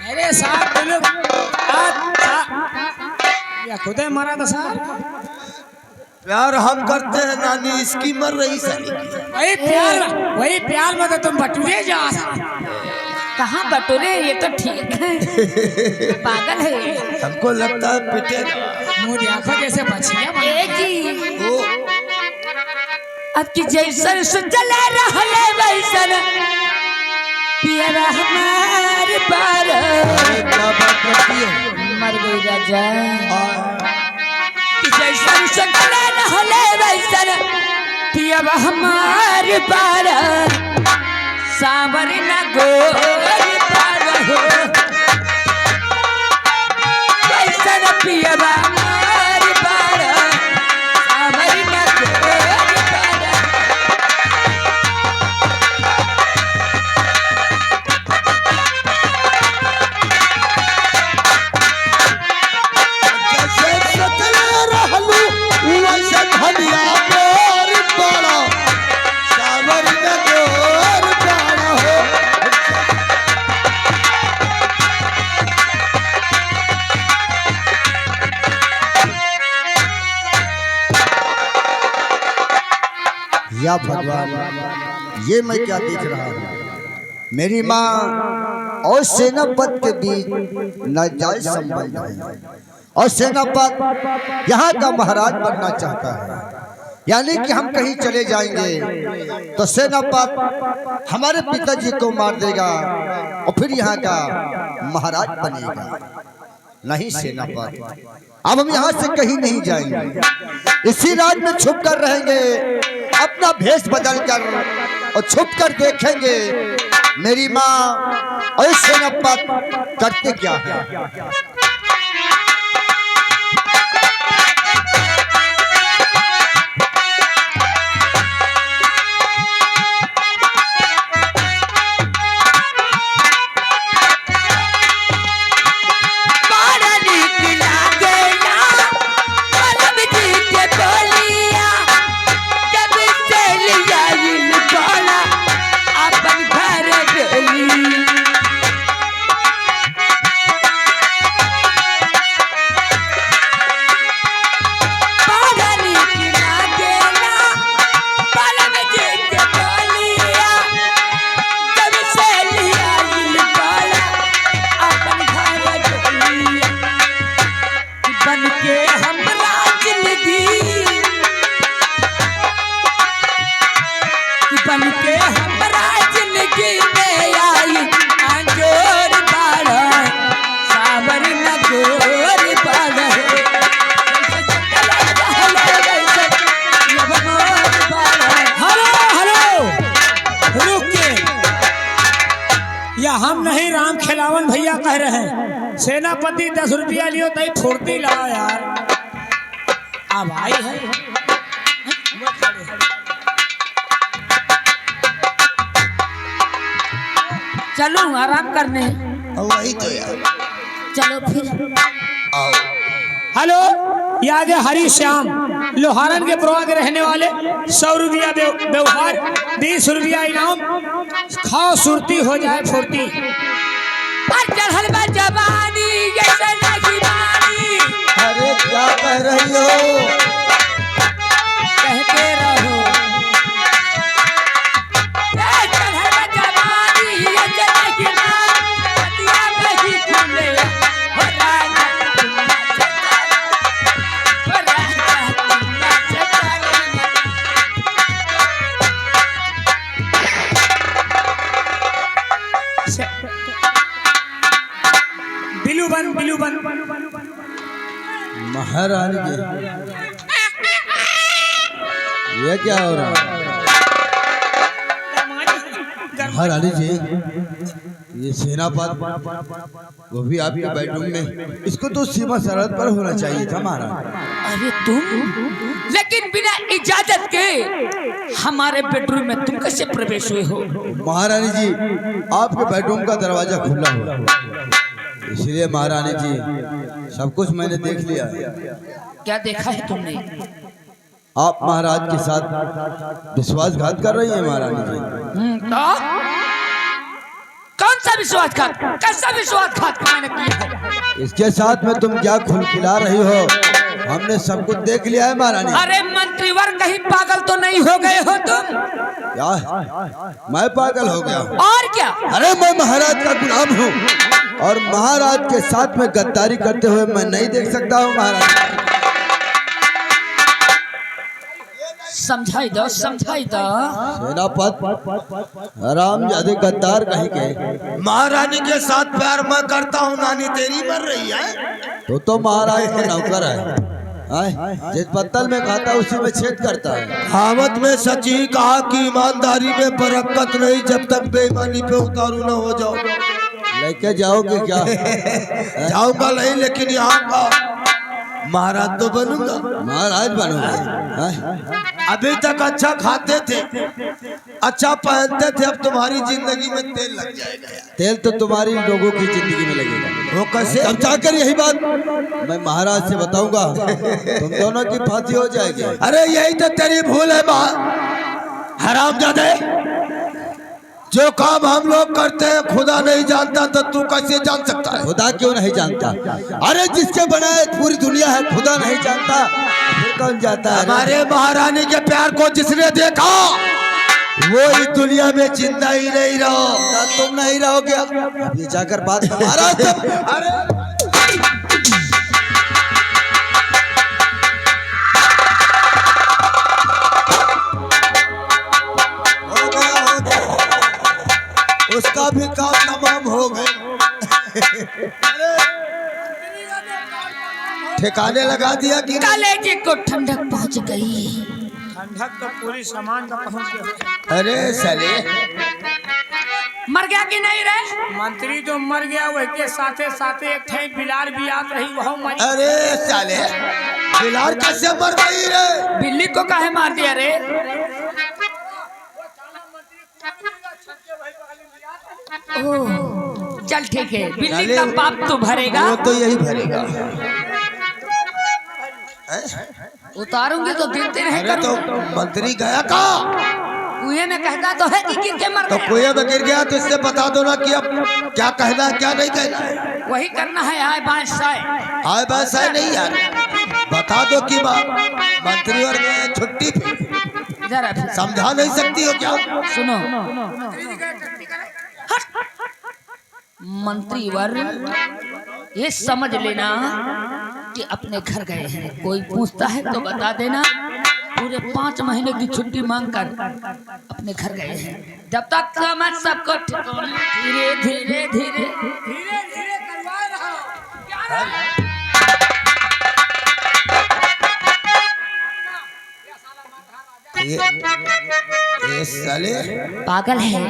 [SPEAKER 1] अरे साहब बोलो या खुदे मरा था साहब।
[SPEAKER 3] प्यार हम करते हैं नानी, इसकी मर रही साली।
[SPEAKER 1] वही प्यार में तो तुम बटुरे जा। कहाँ बटुरे, ये तो ठीक है, पागल है ये।
[SPEAKER 3] हमको लगता है पिटेगा।
[SPEAKER 1] मुझे आंखों जैसे बचिया एक ही अब की जैसन चले रहले वैसन पियरा हमार पार।
[SPEAKER 3] क्या बात करती हो?
[SPEAKER 1] मर गई राजा कि जैसन चले रहले वैसन पियरा हमार पार। सावर न गोर पार हो वैसन पियरा हमार पार। सावर न गोर पार।
[SPEAKER 3] जैसे सतले रहलू वैसे धनिया मोर बड़ा, सावर न गोर बड़ा हो।
[SPEAKER 4] या भगवान, ये मैं क्या देख रहा हूँ? मेरी माँ और सेनापत के बीच नाजायज संबंध है और सेनापत यहाँ का महाराज बनना चाहता है। यानी कि हम कहीं चले जाएंगे तो सेनापत हमारे पिताजी को मार देगा और फिर यहाँ का महाराज बनेगा।
[SPEAKER 3] नहीं सेनापति, अब हम यहाँ से कहीं नहीं जाएंगे, इसी रात में छुप कर रहेंगे, अपना भेष बदल कर और छुप कर देखेंगे मेरी माँ और सेनापति करते क्या है।
[SPEAKER 5] हम नहीं राम खिलावन भैया कह रहे हैं, सेनापति 10 रुपया लियो तई फुर्ती लाओ यार। अब आई है
[SPEAKER 1] चलो आराम करने,
[SPEAKER 3] वही तो यार,
[SPEAKER 1] चलो फिर
[SPEAKER 3] आओ।
[SPEAKER 5] हेलो, याद है हरी श्याम लोहारन के प्रवाह के रहने वाले, 100 रुपया व्यवहार, 20 रुपया इनाम, खाओ सुरती हो जाए फुर्ती।
[SPEAKER 1] चढ़ल बा जवानी जैसे लगी बानी,
[SPEAKER 3] अरे क्या कह रही हो?
[SPEAKER 1] कहते रहो चढ़ल बा जवानी जैसे लगी बानी, पतिया नहीं खुले हो राजा
[SPEAKER 5] बिलू बन
[SPEAKER 3] महारानी जी, ये क्या हो रहा है? महारानी जी, ये सेनापति वो भी आपके बेडरूम में, इसको तो सीमा सरहद पर होना चाहिए था महाराज।
[SPEAKER 1] अरे तुम, लेकिन बिना इजाजत के हमारे बेडरूम में तुम कैसे प्रवेश हुए हो?
[SPEAKER 3] महारानी जी, आपके बेडरूम का दरवाजा खुला हुआ, इसलिए महारानी जी सब कुछ मैंने देख लिया।
[SPEAKER 1] क्या देखा है तुमने?
[SPEAKER 3] आप महाराज के साथ विश्वासघात कर रही हैं महारानी जी।
[SPEAKER 1] तो कौन सा विश्वासघात, कैसा विश्वासघात मैंने किया है?
[SPEAKER 3] इसके साथ में तुम क्या खुलखिला रही हो? हमने सब कुछ देख लिया है महारानी।
[SPEAKER 1] अरे मंत्रीवर, कहीं पागल तो नहीं हो गए हो तुम?
[SPEAKER 3] क्या मैं पागल हो गया?
[SPEAKER 1] और क्या?
[SPEAKER 3] अरे मैं महाराज का गुलाम हूँ और महाराज के साथ में गद्दारी करते हुए मैं नहीं देख सकता हूँ महाराज।
[SPEAKER 1] समझाई दो, समझाई दो।
[SPEAKER 3] सेनापति आराम ज्यादा गद्दार कहीं के।
[SPEAKER 2] महारानी के साथ प्यार मैं करता हूँ, नानी तेरी मर रही है।
[SPEAKER 3] तो महाराज का नौकर है, जिस पत्तल में खाता उसी में छेद करता है।
[SPEAKER 2] कहावत में सच ही कहा कि ईमानदारी में बरकत नहीं जब तक बेईमानी पे उतारू न हो जाओ।
[SPEAKER 3] लेके जाओगे क्या?
[SPEAKER 2] जाऊंगा नहीं, लेकिन यहाँ का महाराज तो बनूंगा।
[SPEAKER 3] महाराज बनोगे?
[SPEAKER 2] अभी तक अच्छा खाते थे, अच्छा पहनते थे, अब तुम्हारी जिंदगी में तेल लग जाएगा।
[SPEAKER 3] तेल तो तुम्हारी लोगों की जिंदगी में लगेगा।
[SPEAKER 2] वो कैसे?
[SPEAKER 3] अब जाकर यही बात मैं महाराज से बताऊंगा, तुम दोनों की फांसी हो जाएगी।
[SPEAKER 2] अरे यही तो तेरी भूल है हरामजादे। जो काम हम लोग करते हैं खुदा नहीं जानता तो तू कैसे जान सकता है?
[SPEAKER 3] खुदा क्यों नहीं जानता? अरे जिसके बनाए पूरी दुनिया है, खुदा नहीं जानता फिर कौन जाता है?
[SPEAKER 2] हमारे महारानी के प्यार को जिसने देखा वो इस दुनिया में जिंदा ही नहीं रहो।
[SPEAKER 3] तुम नहीं रहोगे। अभी जाकर बात महाराज।
[SPEAKER 2] अरे उसका भी काम तमाम हो गए। ठिकाने लगा दिया कि
[SPEAKER 1] कलेजे को ठंडक पहुंच गई।
[SPEAKER 5] ठंडक तो पूरी सामान का पहुंच गया।
[SPEAKER 2] अरे साले
[SPEAKER 1] मर गया कि नहीं रे?
[SPEAKER 5] मंत्री तो मर गया, वही के साथे साथे एक थे बिलार भी आत रही, वह मरी।
[SPEAKER 2] अरे साले बिलार कैसे मर गई रे?
[SPEAKER 1] बिल्ली को काहे मार दिया रे? ओह, चल ठीक है, बिल्ली का पाप तो भरेगा।
[SPEAKER 2] वो तो यही भरेगा।
[SPEAKER 1] उतारूंगी तो देते रहे
[SPEAKER 2] अरे तो मंत्री गया कहाँ?
[SPEAKER 1] कुएं में कहता तो है कि गिर के मर
[SPEAKER 2] तो
[SPEAKER 1] गया।
[SPEAKER 2] कुएं में गिर गया तो इससे बता दो ना कि अब क्या कहना है क्या नहीं कहना है।
[SPEAKER 1] वही करना है। आए बाएं साए
[SPEAKER 2] आए बस है नहीं यार, बता दो कि मंत्री और मैं छुट्टी पे
[SPEAKER 1] जरा
[SPEAKER 2] समझा नहीं सकती हो क्या?
[SPEAKER 1] सुनो, मंत्री वर ये समझ लेना कि अपने घर गए हैं। कोई पूछता है तो बता देना पूरे 5 महीने की छुट्टी मांगकर अपने घर गए हैं। जब तक समझ सबको ठिकाने, धीरे धीरे धीरे
[SPEAKER 5] धीरे करवा रहा हूं।
[SPEAKER 2] ये साले
[SPEAKER 1] पागल है।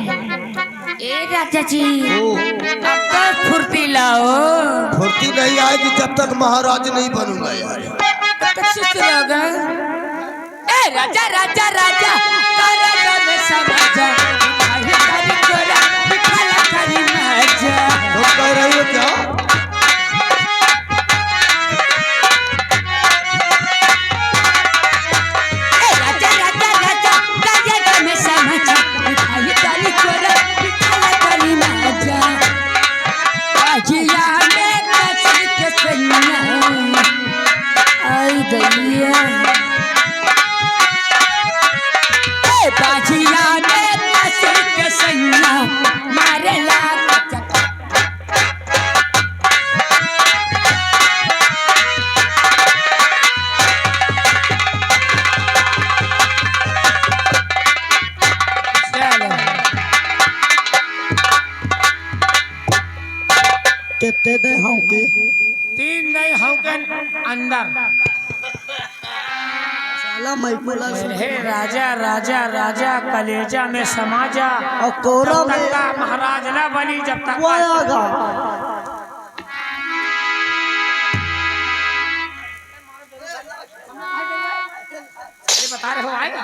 [SPEAKER 1] ए राजा जी अब तो फुर्ती लाओ।
[SPEAKER 2] फुर्ती नहीं आएगी जब तक महाराज नहीं बनूंगा यार।
[SPEAKER 1] तब सुस्त रहोगा। ए राजा राजा राजा राजा में समझा आई तारी गोरा बिखला तारी मजा।
[SPEAKER 2] तुम कह रही हो क्या?
[SPEAKER 1] ए राजा राजा राजा राजा में समझा आई तारी गोरा बिखला तारी मजा। आजिया में कसर के सैया आई दैया। बाजिया ने कसर के सैया मारे लाग चक।
[SPEAKER 4] कितने दे हूँ के
[SPEAKER 5] 3 नहीं हूं के अंदर।
[SPEAKER 4] साला मैकुला
[SPEAKER 5] हे राजा राजा राजा कलेजा में समा जा।
[SPEAKER 4] और कोरा
[SPEAKER 5] जब
[SPEAKER 4] में
[SPEAKER 5] तक का महाराज ना बनी, जब तक
[SPEAKER 4] वो आएगा।
[SPEAKER 5] ये बता रहे हो आएगा।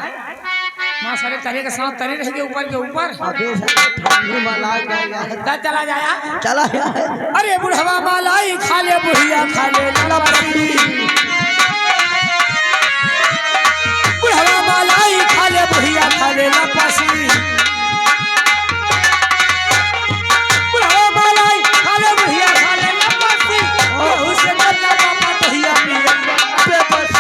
[SPEAKER 5] माँ सारे तरे के साथ तरे रहेंगे ऊपर के ऊपर।
[SPEAKER 4] अबे ठंडी वाला जाएगा।
[SPEAKER 5] दस चला जाया।
[SPEAKER 4] चला गया है।
[SPEAKER 5] अरे बुढ़वा मालाई खा ले, बुढ़िया खा ले लपसी। बुढ़वा मालाई खा ले, बुढ़िया खा ले लपसी। बुढ़वा मालाई खा ले, बुढ़िया खा ले लपसी। केहू से डरना बाबा दहिया पी बेबस।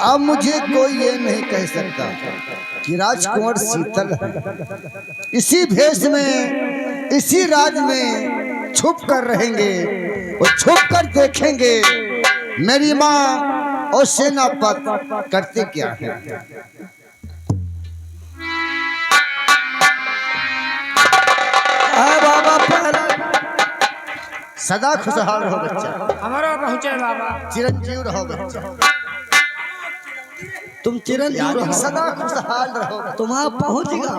[SPEAKER 3] अब मुझे कोई ये नहीं कह सकता कि राजकुमार शीतल है। इसी भेष में इसी राज में छुप कर रहेंगे और छुप कर देखेंगे मेरी माँ और सेनापति करते क्या है।
[SPEAKER 4] बाबा पहला
[SPEAKER 3] सदा खुशहाल रहो बच्चा,
[SPEAKER 5] हमारा पहुँचे बाबा।
[SPEAKER 3] चिरंजीव रहो बच्चा,
[SPEAKER 4] तुम चिरंजीव रहो।
[SPEAKER 3] सदा खुशहाल रहो।
[SPEAKER 4] तुम आप पहुंचेगा।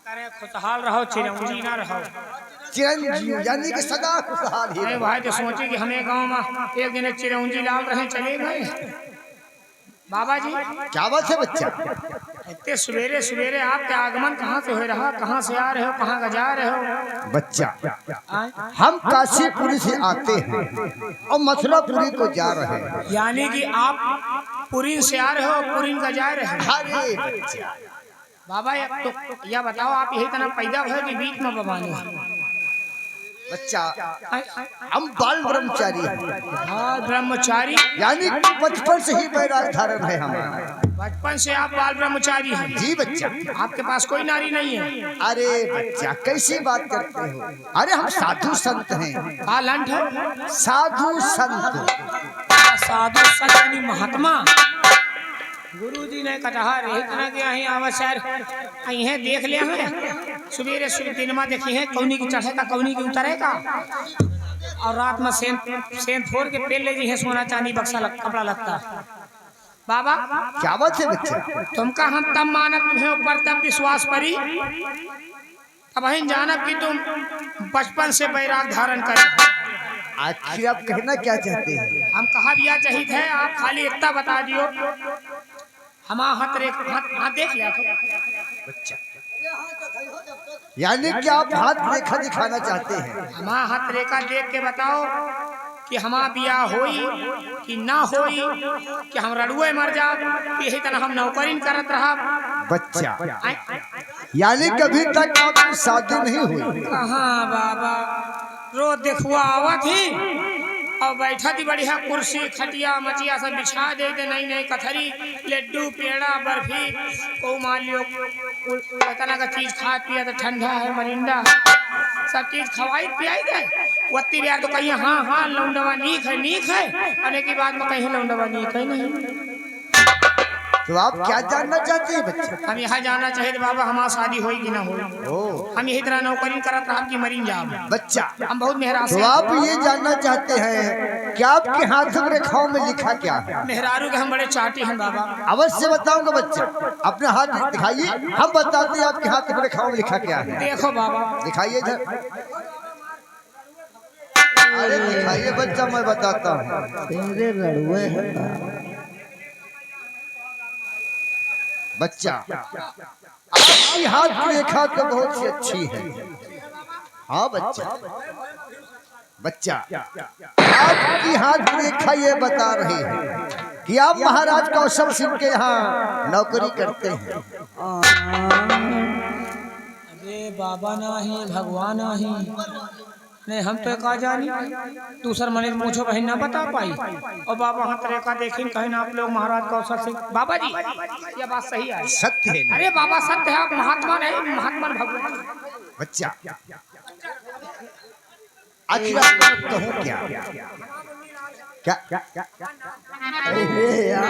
[SPEAKER 5] करे खुशहाल रहो, चिरंजीव ना रहो।
[SPEAKER 3] चिरंजीव यानी कि सदा खुशहाल ही
[SPEAKER 5] अरे
[SPEAKER 3] रहो।
[SPEAKER 5] भाई तो सोचे कि हमें गांव में एक दिन चिरंजी लाल रहे, चले गए। बाबा जी
[SPEAKER 3] क्या बात है बच्चा?
[SPEAKER 5] इतने सवेरे सवेरे आपके आगमन कहाँ से हो रहा? कहाँ से आ रहे हो? कहाँ जा रहे हो?
[SPEAKER 3] बच्चा
[SPEAKER 5] आए?
[SPEAKER 3] हम काशीपुरी से आते हैं और मथुरापुरी को जा रहे हैं।
[SPEAKER 5] यानी कि आप पुरी से आ रहे हो, पुरी का जा रहे हो।
[SPEAKER 3] अरे बच्चा,
[SPEAKER 5] बाबा तो यह बताओ, आप यही तरह पैदा हुए कि बीच में बबानी?
[SPEAKER 3] बच्चा हम बाल ब्रह्मचारी हैं,
[SPEAKER 5] हाँ ब्रह्मचारी।
[SPEAKER 3] यानी बचपन से ही बैराग धारण है हमारा।
[SPEAKER 5] बचपन से आप बाल ब्रह्मचारी हैं।
[SPEAKER 3] जी बच्चा।
[SPEAKER 5] आपके पास कोई नारी नहीं है।
[SPEAKER 3] अरे बच्चा कैसी बात करते हो? अरे हम साधु संत हैं।
[SPEAKER 5] लंठ है
[SPEAKER 3] साधु संत।
[SPEAKER 5] साधु संत यानी महात्मा। गुरुजी ने कटहर इतना के अही अवसर अही देख लिया है। सुबेरे सुबह दिन में देखी है कौनी की चढ़े का कौनी की उतरे का, और रात में सेन फोड़ के पेल ले जी है सोना चांदी बक्सा कपड़ा लगता है। बाबा
[SPEAKER 3] क्या बात है बच्चा?
[SPEAKER 5] तुमका हम तब मानत तुम्हें ऊपर तब विश्वास परी अब हम जानब कि तुम बचपन से बैराग धारण करे।
[SPEAKER 3] आखिर आप कहना क्या चाहते हैं?
[SPEAKER 5] हम कहा भी चाहिए थे, आप खाली इतना बता दियो। हम हाथ देख लिया था
[SPEAKER 3] बच्चा। यानी कि आप हाथ रेखा दिखाना चाहते हैं?
[SPEAKER 5] हम हाथ रेखा देख के बताओ कि हमारा बियाह होई कि ना होई, कि हम रड़ुए मर जा, यही तरह हम नौकरी करत रहा।
[SPEAKER 3] बच्चा यानी कभी तक आपकी शादी नहीं हुई?
[SPEAKER 5] कहाँ बाबा, रोज देखुआ आवत ही और बैठा थी बढ़िया कुर्सी खटिया मचिया सब बिछा दे नई नई कथरी लड्डू पेड़ा बर्फी को मान लियो तरह का चीज खा पिया तो ठंडा है मरिंडा सब चीज खवाई पियाई दे। वत्ती यार तो कहीं हाँ हाँ लौंडवा नीक है अने की बात में कहीं लौंडवा नीक है नहीं।
[SPEAKER 3] तो आप क्या जानना चाहते हैं बच्चे?
[SPEAKER 5] हम यहाँ जानना चाहिए बाबा हमारा शादी होई कि ना हो। हम यही तरह नौकरी करत रहा कि मरीन जाओ।
[SPEAKER 3] बच्चा
[SPEAKER 5] हम बहुत मेहरा
[SPEAKER 3] तो आप ये जानना चाहते हैं कि आपके हाथ रेखाओं में लिखा क्या है?
[SPEAKER 5] मेहरारू के हम बड़े चाहते हैं बाबा।
[SPEAKER 3] अवश्य बताऊंगा बच्चा, अपने हाथ दिखाइए, हम बताते हैं आपके हाथ रेखाओं में लिखा क्या है।
[SPEAKER 5] देखो बाबा
[SPEAKER 3] दिखाइए इधर। अरे दिखाइए बच्चा, मैं बताता हूँ।
[SPEAKER 4] तेरे रड़ुए
[SPEAKER 3] बच्चा आपकी हाथ की रेखा तो बहुत ही अच्छी है। हाँ बच्चा, बच्चा आपकी हाथ की रेखा ये बता रही है कि आप महाराज कौशल सिंह के यहाँ नौकरी करते हैं।
[SPEAKER 5] अरे बाबा नहीं भगवान नहीं हम तो का जानी दूसर मने मुझे बहन ना बता पाई और बाबा हाथ रेखा देखी कहीं आप लोग महाराज कौशल सिंह। बाबा जी ये बात सही है,
[SPEAKER 3] सत्य है।
[SPEAKER 5] अरे बाबा सत्य है, आप महात्मा नहीं महात्मा भगवान।
[SPEAKER 3] बच्चा आखिर आपको कहूँ क्या क्या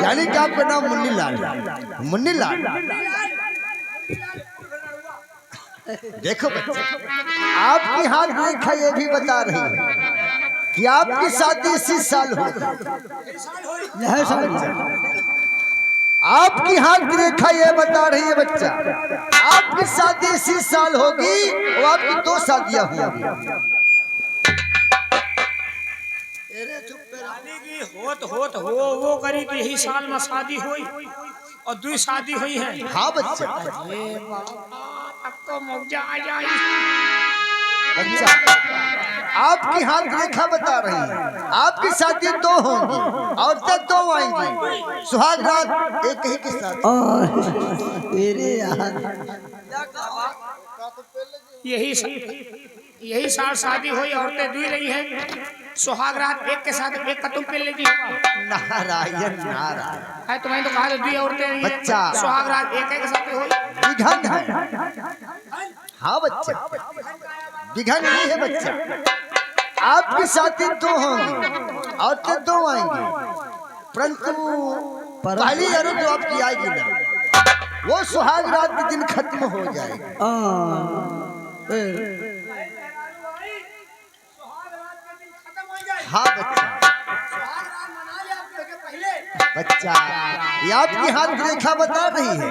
[SPEAKER 3] यानी कि आपका नाम मुन्नी लाल? मुन्नी लाल देखो बच्चा, आपकी हाथ रेखा ये भी बता रही है कि आपकी शादी इसी साल होगी। आपकी हाथ की रेखा ये बता रही है बच्चा, आपकी शादी इसी साल होगी और आपकी 2 शादियां होंगी।
[SPEAKER 5] होत वो करी तो यही साल में शादी हुई और 2 शादी हुई है।
[SPEAKER 3] हाँ बच्चा।
[SPEAKER 5] आपको मौजा आ जाए।
[SPEAKER 3] बच्चा आपकी हाथ रेखा बता रही है आपकी शादी 2 होंगी, औरतें 2 आएंगी, सुहाग रात एक ही के साथ।
[SPEAKER 4] तेरे
[SPEAKER 5] यही साल शादी हुई, औरतें 2 रही हैं, सुहाग रात एक के साथ एक कतुम पे लेगी।
[SPEAKER 3] नारायण नारायण
[SPEAKER 5] है तुम्हें तो कहा 2 औरतें
[SPEAKER 3] बच्चा
[SPEAKER 5] सुहाग रात एक के साथ हुई।
[SPEAKER 3] विघन है। हाँ बच्चा विघन नहीं है बच्चा, आपकी शादी 2 होंगी, औरतें 2 आएंगी, परंतु पहली अरुण जो आपकी आएगी ना वो सुहाग रात के दिन खत्म हो जाएगी। हाँ बच्चा बच्चा ये आपकी हाथ की रेखा बता रही है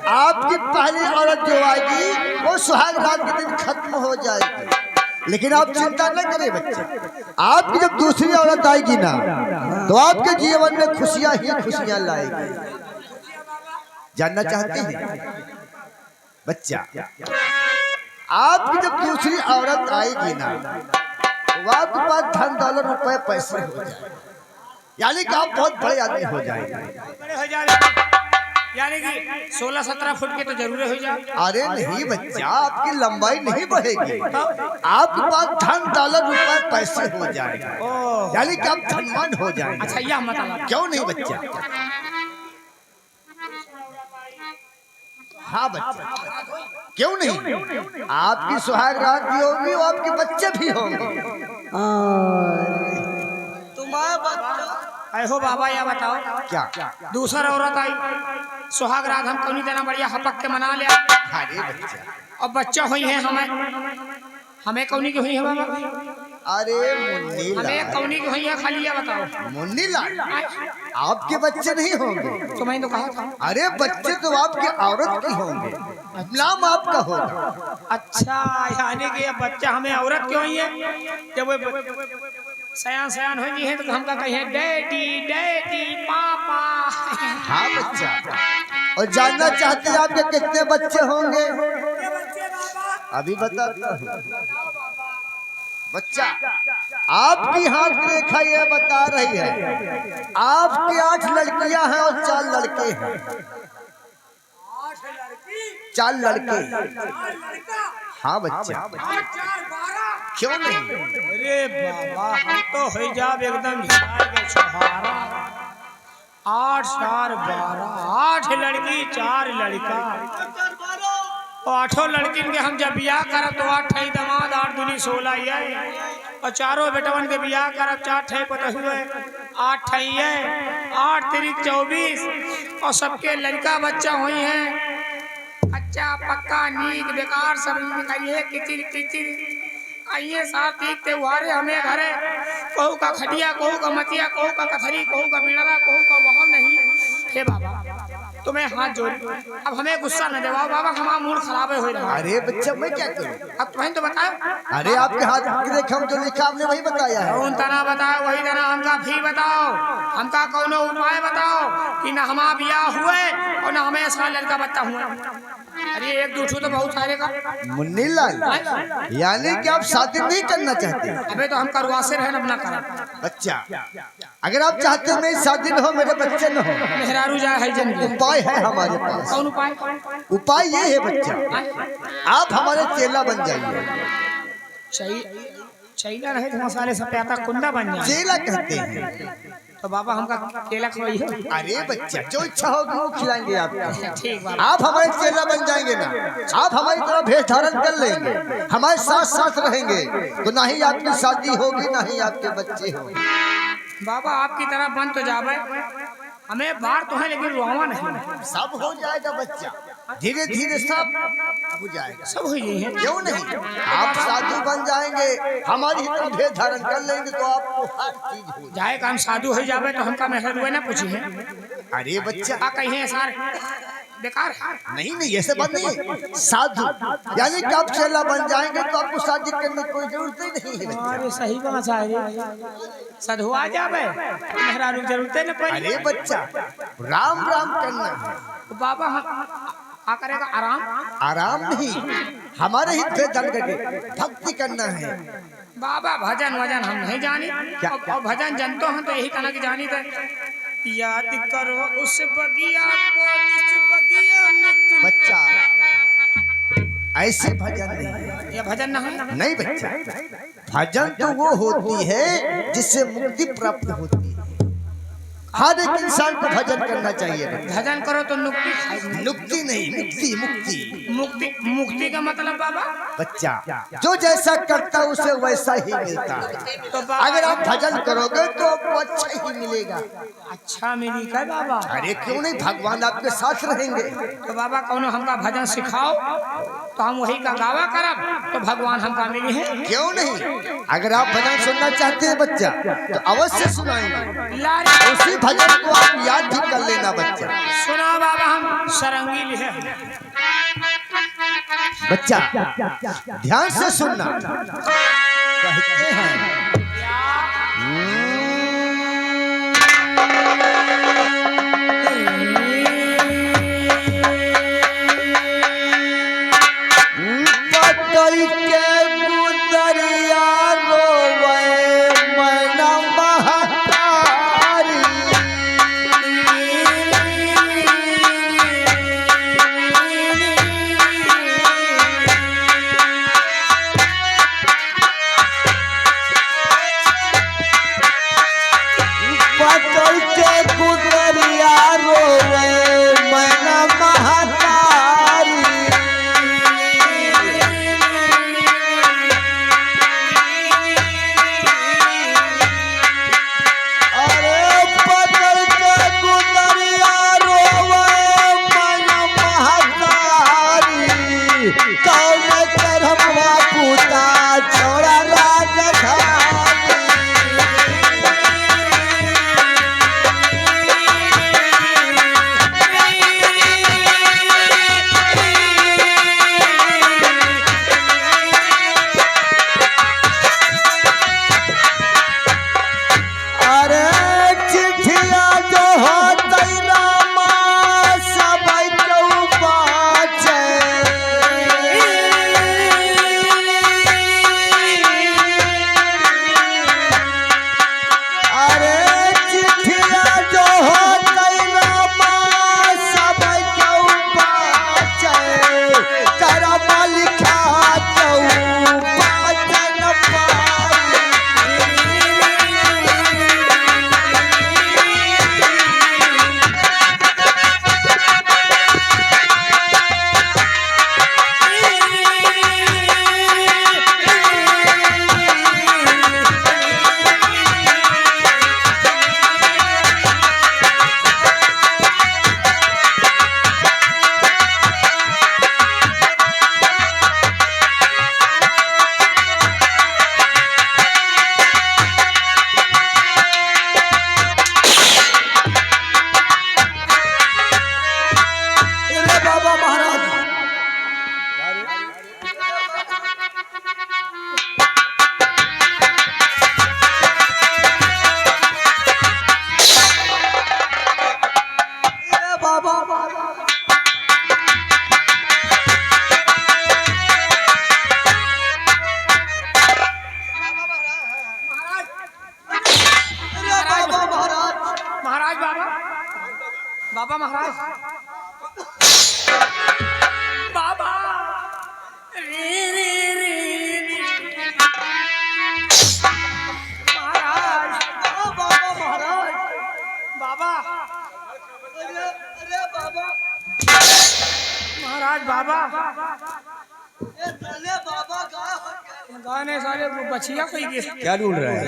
[SPEAKER 3] आपकी पहली औरत जो आएगी वो सुहाग रात के दिन खत्म हो जाएगी। लेकिन आप चिंता न करें बच्चे, आपकी जब दूसरी औरत आएगी ना तो आपके जीवन में खुशियां ही खुशियां लाएगी। जानना चाहते हैं बच्चा, आपकी जब दूसरी औरत आएगी ना तो आपके पास धन दौलत रुपए पैसे हो जाए, यानी कि आप बहुत बड़े आदमी हो जाएंगे।
[SPEAKER 5] बड़े हो जाए यानी कि 16-17 फुट के तो जरूर हो जाए।
[SPEAKER 3] अरे नहीं बच्चा, आपकी लंबाई नहीं बढ़ेगी, आपके पास धन दौलत रुपए पैसे हो जाएगा, यानी कि आप धनवान हो जाएंगे।
[SPEAKER 5] अच्छा यह मतलब
[SPEAKER 3] क्यों नहीं बच्चा? हाँ बच्चा, क्यों नहीं? आपकी सुहाग रात भी होगी और आपके बच्चे भी होंगे।
[SPEAKER 4] तुम्हारा बच्चा
[SPEAKER 5] अरे हो बाबा या बताओ
[SPEAKER 3] क्या?
[SPEAKER 5] दूसरा औरत आई सुहाग रात हम कौनी देना बढ़िया हपक के मना लिया
[SPEAKER 3] अरे बच्चा,
[SPEAKER 5] और बच्चा हुई है हमें कौनी की हुई है बाबा
[SPEAKER 3] अरे मुन्नी
[SPEAKER 5] हमें
[SPEAKER 3] लाल,
[SPEAKER 5] कौनी की हुई है खाली ये बताओ
[SPEAKER 3] मुन्नी लाल, आपके बच्चे नहीं होंगे।
[SPEAKER 5] तो मैंने तो कहा था
[SPEAKER 3] अरे बच्चे तो आपके औरत की होंगे, नाम आपका होगा।
[SPEAKER 5] अच्छा यानी कि ये बच्चा हमें औरत क्यों हुई है जब वो सयान सयान हो जी है तो हमका कहे डैडी डैडी पापा।
[SPEAKER 3] हाँ बच्चा, और जानना चाहते हैं आपके कितने बच्चे होंगे? अभी बताता हूँ बच्चा, आपकी हाथ रेखा ये बता रही है आपके 8 लड़कियां हैं और 4 लड़के हैं। 4 लड़के? हाँ बच्चा, क्यों नहीं?
[SPEAKER 5] अरे बाबा हम तो हो जाब एकदम हिसार के छुहारा 8 4 12 8 लड़की 4 लड़का और 8 लड़किन के हम जब बियाह करब तो 8 ठई दमाद 8 दूनी 16 है और चारों बेटवन के बियाह करब 4 ठई पतहुए 8 ठई है 8 तिरिक 24 और सबके लड़का बच्चा हुई हैं अच्छा पक्का नीक बेकार सब निकालिए किचिर किचिर आइए साथ एक त्योहारे हमें घरे कहू का खटिया कहू का मतिया कहू का कथरी कहू का बिड़रा कहू का वहाँ नहीं हे बाबा तुम्हें हाथ जोड़ अब हमें गुस्सा न दिलाओ बाबा हमारा मूड खराब हो रहा है।
[SPEAKER 3] अरे बच्चा मैं क्या करूं?
[SPEAKER 5] अब तुम्हें तो बताओ।
[SPEAKER 3] अरे आपके हाथ की रेखा हम जो लिखा आपने वही बताया है।
[SPEAKER 5] कौन तना बताओ वही तना हमका भी बताओ हमका कौनो उपाय बताओ कि न हमारा ब्याह हुए और न हमें ऐसा लड़का बच्चा हुआ। अरे एक दूठू तो बहुत सारे का
[SPEAKER 3] मुन्नी लाल, यानी कि आप शादी नहीं करना चाहते?
[SPEAKER 5] अबे तो हम करवा से रहन अपना करा
[SPEAKER 3] बच्चा, अगर आप चाहते हो मेरी शादी न हो मेरे बच्चे न हो,
[SPEAKER 5] मेहरारू जाए है जन
[SPEAKER 3] उपाय है हमारे पास।
[SPEAKER 5] कौन उपाय?
[SPEAKER 3] उपाय ये है बच्चा, आप हमारे चेला बन जाइए।
[SPEAKER 5] चैला रहे तो मसाले सब प्याता कुंडा बन जाए
[SPEAKER 3] चेला कहते हैं।
[SPEAKER 5] तो बाबा हमका केला खवाइए।
[SPEAKER 3] अरे बच्चा, जो इच्छा होगी वो खिलाएंगे आपको।
[SPEAKER 5] ठीक बाबा।
[SPEAKER 3] आप हमारे चेला बन जाएंगे ना, आप हमारी तरह भेष धारण कर लेंगे, हमारे साथ साथ रहेंगे, तो ना ही आपकी शादी होगी ना ही आपके बच्चे होंगे।
[SPEAKER 5] बाबा आपकी तरह बन तो जावे हमें बाहर तो है लेकिन रोवा नहीं।
[SPEAKER 3] सब हो जाएगा बच्चा, धीरे धीरे सब हो जाएगा।
[SPEAKER 5] सब हो यही है
[SPEAKER 3] क्यों नहीं? आप साधु बन जाएंगे, हमारी ही तरह भेष धारण कर लेंगे तो आपको हर चीज हो
[SPEAKER 5] जाए काम साधु हो जावे तो हमका मेहर हुए ना पूछी है।
[SPEAKER 3] अरे बच्चा,
[SPEAKER 5] आ कहीं सार बेकार
[SPEAKER 3] नहीं नहीं ऐसे बात नहीं है। साधु यानी कि आप चेला बन जाएंगे तो आपको शादी करने की कोई जरूरत ही नहीं है बच्चा।
[SPEAKER 5] अरे सही बात है साधु आ जावे मेहरारू जरूरत है ना पड़ी।
[SPEAKER 3] अरे बच्चा, राम राम करना है।
[SPEAKER 5] तो बाबा हम आ करेगा आराम
[SPEAKER 3] आराम नहीं, हमारे हित पे दल करके भक्ति करना है।
[SPEAKER 5] बाबा भजन वजन हम नहीं जानी और भजन जनतो हम तो यही कहना की जानी थे याद करो उस बगिया को जिस बगिया में
[SPEAKER 3] बच्चा ऐसे भजन नहीं है।
[SPEAKER 5] ये भजन ना है
[SPEAKER 3] नहीं बच्चा, भजन तो वो होती है जिससे मुक्ति प्राप्त होती है। हर एक इंसान को भजन करना चाहिए।
[SPEAKER 5] भजन करो तो मुक्ति
[SPEAKER 3] मुक्ति नहीं, मुक्ति मुक्ति
[SPEAKER 5] मुक्ति मुक्ति का मतलब बाबा
[SPEAKER 3] बच्चा, जो जैसा करता है उसे वैसा ही मिलता है।
[SPEAKER 5] तो बाबा
[SPEAKER 3] अगर आप भजन करोगे तो आपको अच्छा ही मिलेगा।
[SPEAKER 5] अच्छा मिली का बाबा।
[SPEAKER 3] अरे क्यों नहीं, भगवान आपके साथ रहेंगे।
[SPEAKER 5] तो बाबा कौनो हमका भजन सिखाओ तो हम वही का गावा करब तो भगवान हमका मिली है।
[SPEAKER 3] क्यों नहीं, अगर आप भजन सुनना चाहते हैं बच्चा तो अवश्य सुनाएंगे।
[SPEAKER 5] लारे
[SPEAKER 3] उसी भजन को आप याद भी कर लेना बच्चा।
[SPEAKER 5] सुना बाबा हम सरंगी लिहे
[SPEAKER 3] बच्चा ध्यान से सुनना, कहते हैं पतई के गुदरिया रोवे मैना महतारी,
[SPEAKER 5] बाबा महाराज बाबा रे रे रे महाराज
[SPEAKER 3] बाबा महाराज
[SPEAKER 5] बाबा
[SPEAKER 3] अरे बाबा
[SPEAKER 5] महाराज बाबा
[SPEAKER 3] ये साले बाबा
[SPEAKER 5] गाने सारे बचिया कही गए
[SPEAKER 2] क्या ढूंढ रहा है?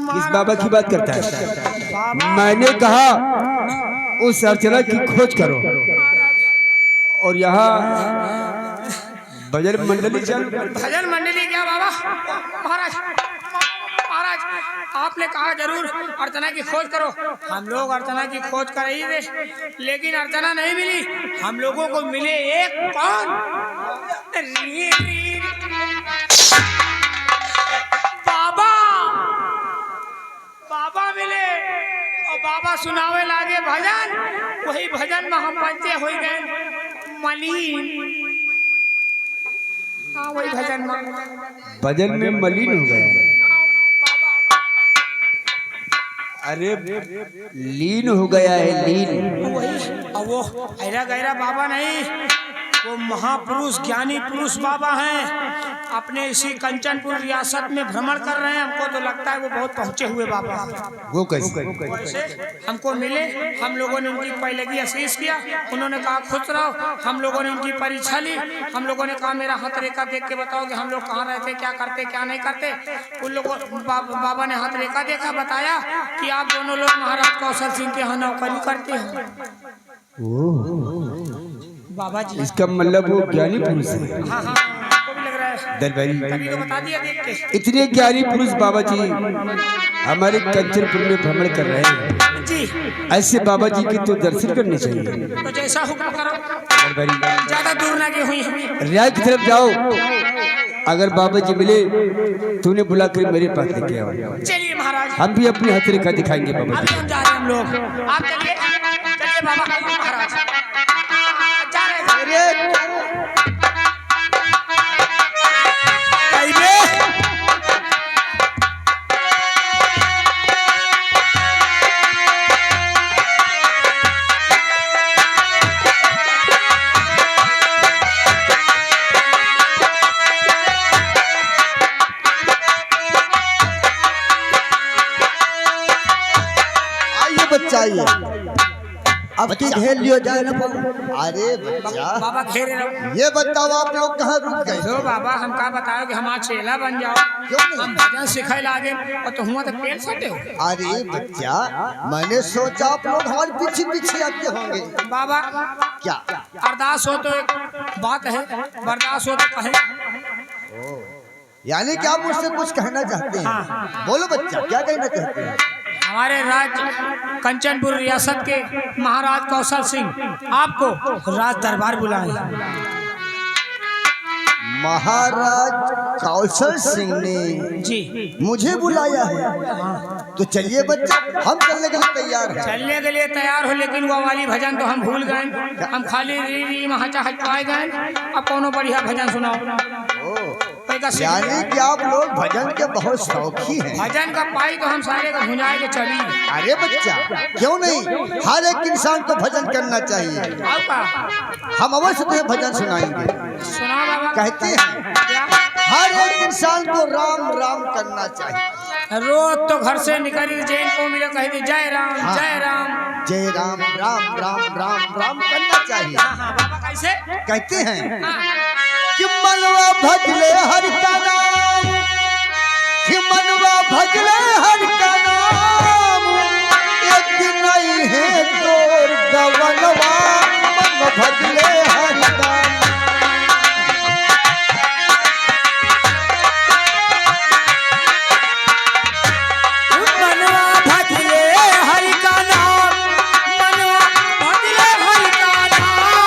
[SPEAKER 2] किस बाबा की बात करता है? मैंने कहा उस अर्चना की खोज करो और यहाँ भजन मंडली चालू कर।
[SPEAKER 5] भजन मंडली क्या बाबा महाराज महाराज आपने कहा जरूर अर्चना की खोज करो। हम लोग अर्चना की खोज कर रही थे लेकिन अर्चना नहीं मिली। हम लोगों को मिले एक कौन बाबा बाबा मिले और बाबा सुनावे लागे भजन। वही भजन में हम पंचे हो गए मलिन। हाँ वही भजन
[SPEAKER 2] में मलिन हो गया। अरे लीन हो गया है, लीन।
[SPEAKER 5] वही और वो ऐरा गैरा बाबा नहीं, वो महापुरुष ज्ञानी पुरुष बाबा हैं। अपने इसी कंचनपुर रियासत में भ्रमण कर रहे हैं। हमको तो लगता है वो बहुत पहुंचे हुए बाबा।
[SPEAKER 2] वो कैसे?
[SPEAKER 5] वैसे हमको मिले, हम लोगों ने उनकी पहले आशीष किया। उन्होंने कहा खुश रहो। हम लोगों ने उनकी परीक्षा ली। हम लोगों ने कहा मेरा हाथ रेखा देख के बताओ कि हम लोग कहाँ रहते, क्या करते, क्या नहीं करते। उन लोगों बाबा ने हाथ रेखा देखा, बताया कि आप दोनों लोग महाराज कौशल सिंह के यहाँ नौकरी करते हैं। बाबा जी
[SPEAKER 2] इसका मतलब वो ज्ञानी पुरुष है।
[SPEAKER 5] हाँ हाँ हमको भी लग रहा है।
[SPEAKER 2] दरबारी
[SPEAKER 5] तभी तो बता दिया देख के।
[SPEAKER 2] इतने ज्ञानी पुरुष बाबा जी हमारे कंचनपुर में भ्रमण कर रहे हैं
[SPEAKER 5] जी।
[SPEAKER 2] ऐसे बाबा जी की तो दर्शन करने चाहिए।
[SPEAKER 5] तो जैसा हुक्म करो,
[SPEAKER 2] दरबारी
[SPEAKER 5] ज्यादा दूर ना गई हुई हमें।
[SPEAKER 2] रियाज की तरफ जाओ। अगर बाबा जी मिले तूने बुला कर मेरे पास लेके आओ।
[SPEAKER 5] चलिए महाराज
[SPEAKER 2] हम भी अपनी हथरेखा दिखाएंगे बाबा
[SPEAKER 5] अभी
[SPEAKER 2] जी।
[SPEAKER 5] हम जा रहे हैं। हम लोग आप चलिए चलिए बाबा महाराज जा रहे हैं।
[SPEAKER 3] आइए बच्चा आइए। अब की घेर लियो जाए ना पाऊं। अरे बच्चा
[SPEAKER 5] बाबा घेरे रहो।
[SPEAKER 3] ये बताओ आप लोग कहाँ रुक गए?
[SPEAKER 5] तो बाबा हम का बताओ कि हमारा चेला बन जाओ।
[SPEAKER 3] क्यों नहीं?
[SPEAKER 5] हम भजन सिखाए लागे और तुम हुआ तो पेड़ सटे हो।
[SPEAKER 3] अरे बच्चा मैंने सोचा आप लोग हमारे पीछे पीछे आते होंगे।
[SPEAKER 5] बाबा
[SPEAKER 3] क्या?
[SPEAKER 5] अरदास हो तो एक बात है, बर्दाश्त हो तो कहे।
[SPEAKER 3] यानी कि आप मुझसे कुछ कहना चाहते हैं? बोलो बच्चा क्या कहना चाहते हैं?
[SPEAKER 5] हमारे राज्य कंचनपुर रियासत के महाराज कौशल सिंह आपको राज दरबार बुलाए।
[SPEAKER 3] महाराज कौशल सिंह ने
[SPEAKER 5] जी
[SPEAKER 3] मुझे बुलाया है। तो चलिए बच्चा हम चलने के लिए तैयार हैं।
[SPEAKER 5] चलने के लिए तैयार हो, लेकिन वो वाली भजन तो हम भूल गए। हम खाली री री महाचा हटवाए गए। अब कोनो बढ़िया भजन सुनाओ।
[SPEAKER 3] यानी कि आप लोग भजन के बहुत शौकी हैं।
[SPEAKER 5] भजन का पाई तो हम सारे को भुंजाए के चली।
[SPEAKER 3] अरे बच्चा क्यों नहीं, हर एक इंसान को भजन करना चाहिए।
[SPEAKER 5] आपका
[SPEAKER 3] हम अवश्य तुम्हें भजन सुनाएंगे।
[SPEAKER 5] सुना बाबा।
[SPEAKER 3] कहते हैं
[SPEAKER 5] क्या?
[SPEAKER 3] हर एक इंसान को राम राम करना चाहिए।
[SPEAKER 5] रोज तो घर से निकली जैन को मिले कही थी जय राम जय राम
[SPEAKER 3] जय राम राम राम राम राम करना चाहिए।
[SPEAKER 5] हाँ बाबा कैसे?
[SPEAKER 3] कहते हैं कि मनवा भजले हर का नाम, कि मनवा भजले हर का नाम, एक दिन नहीं है तोर गवनवा मन भजले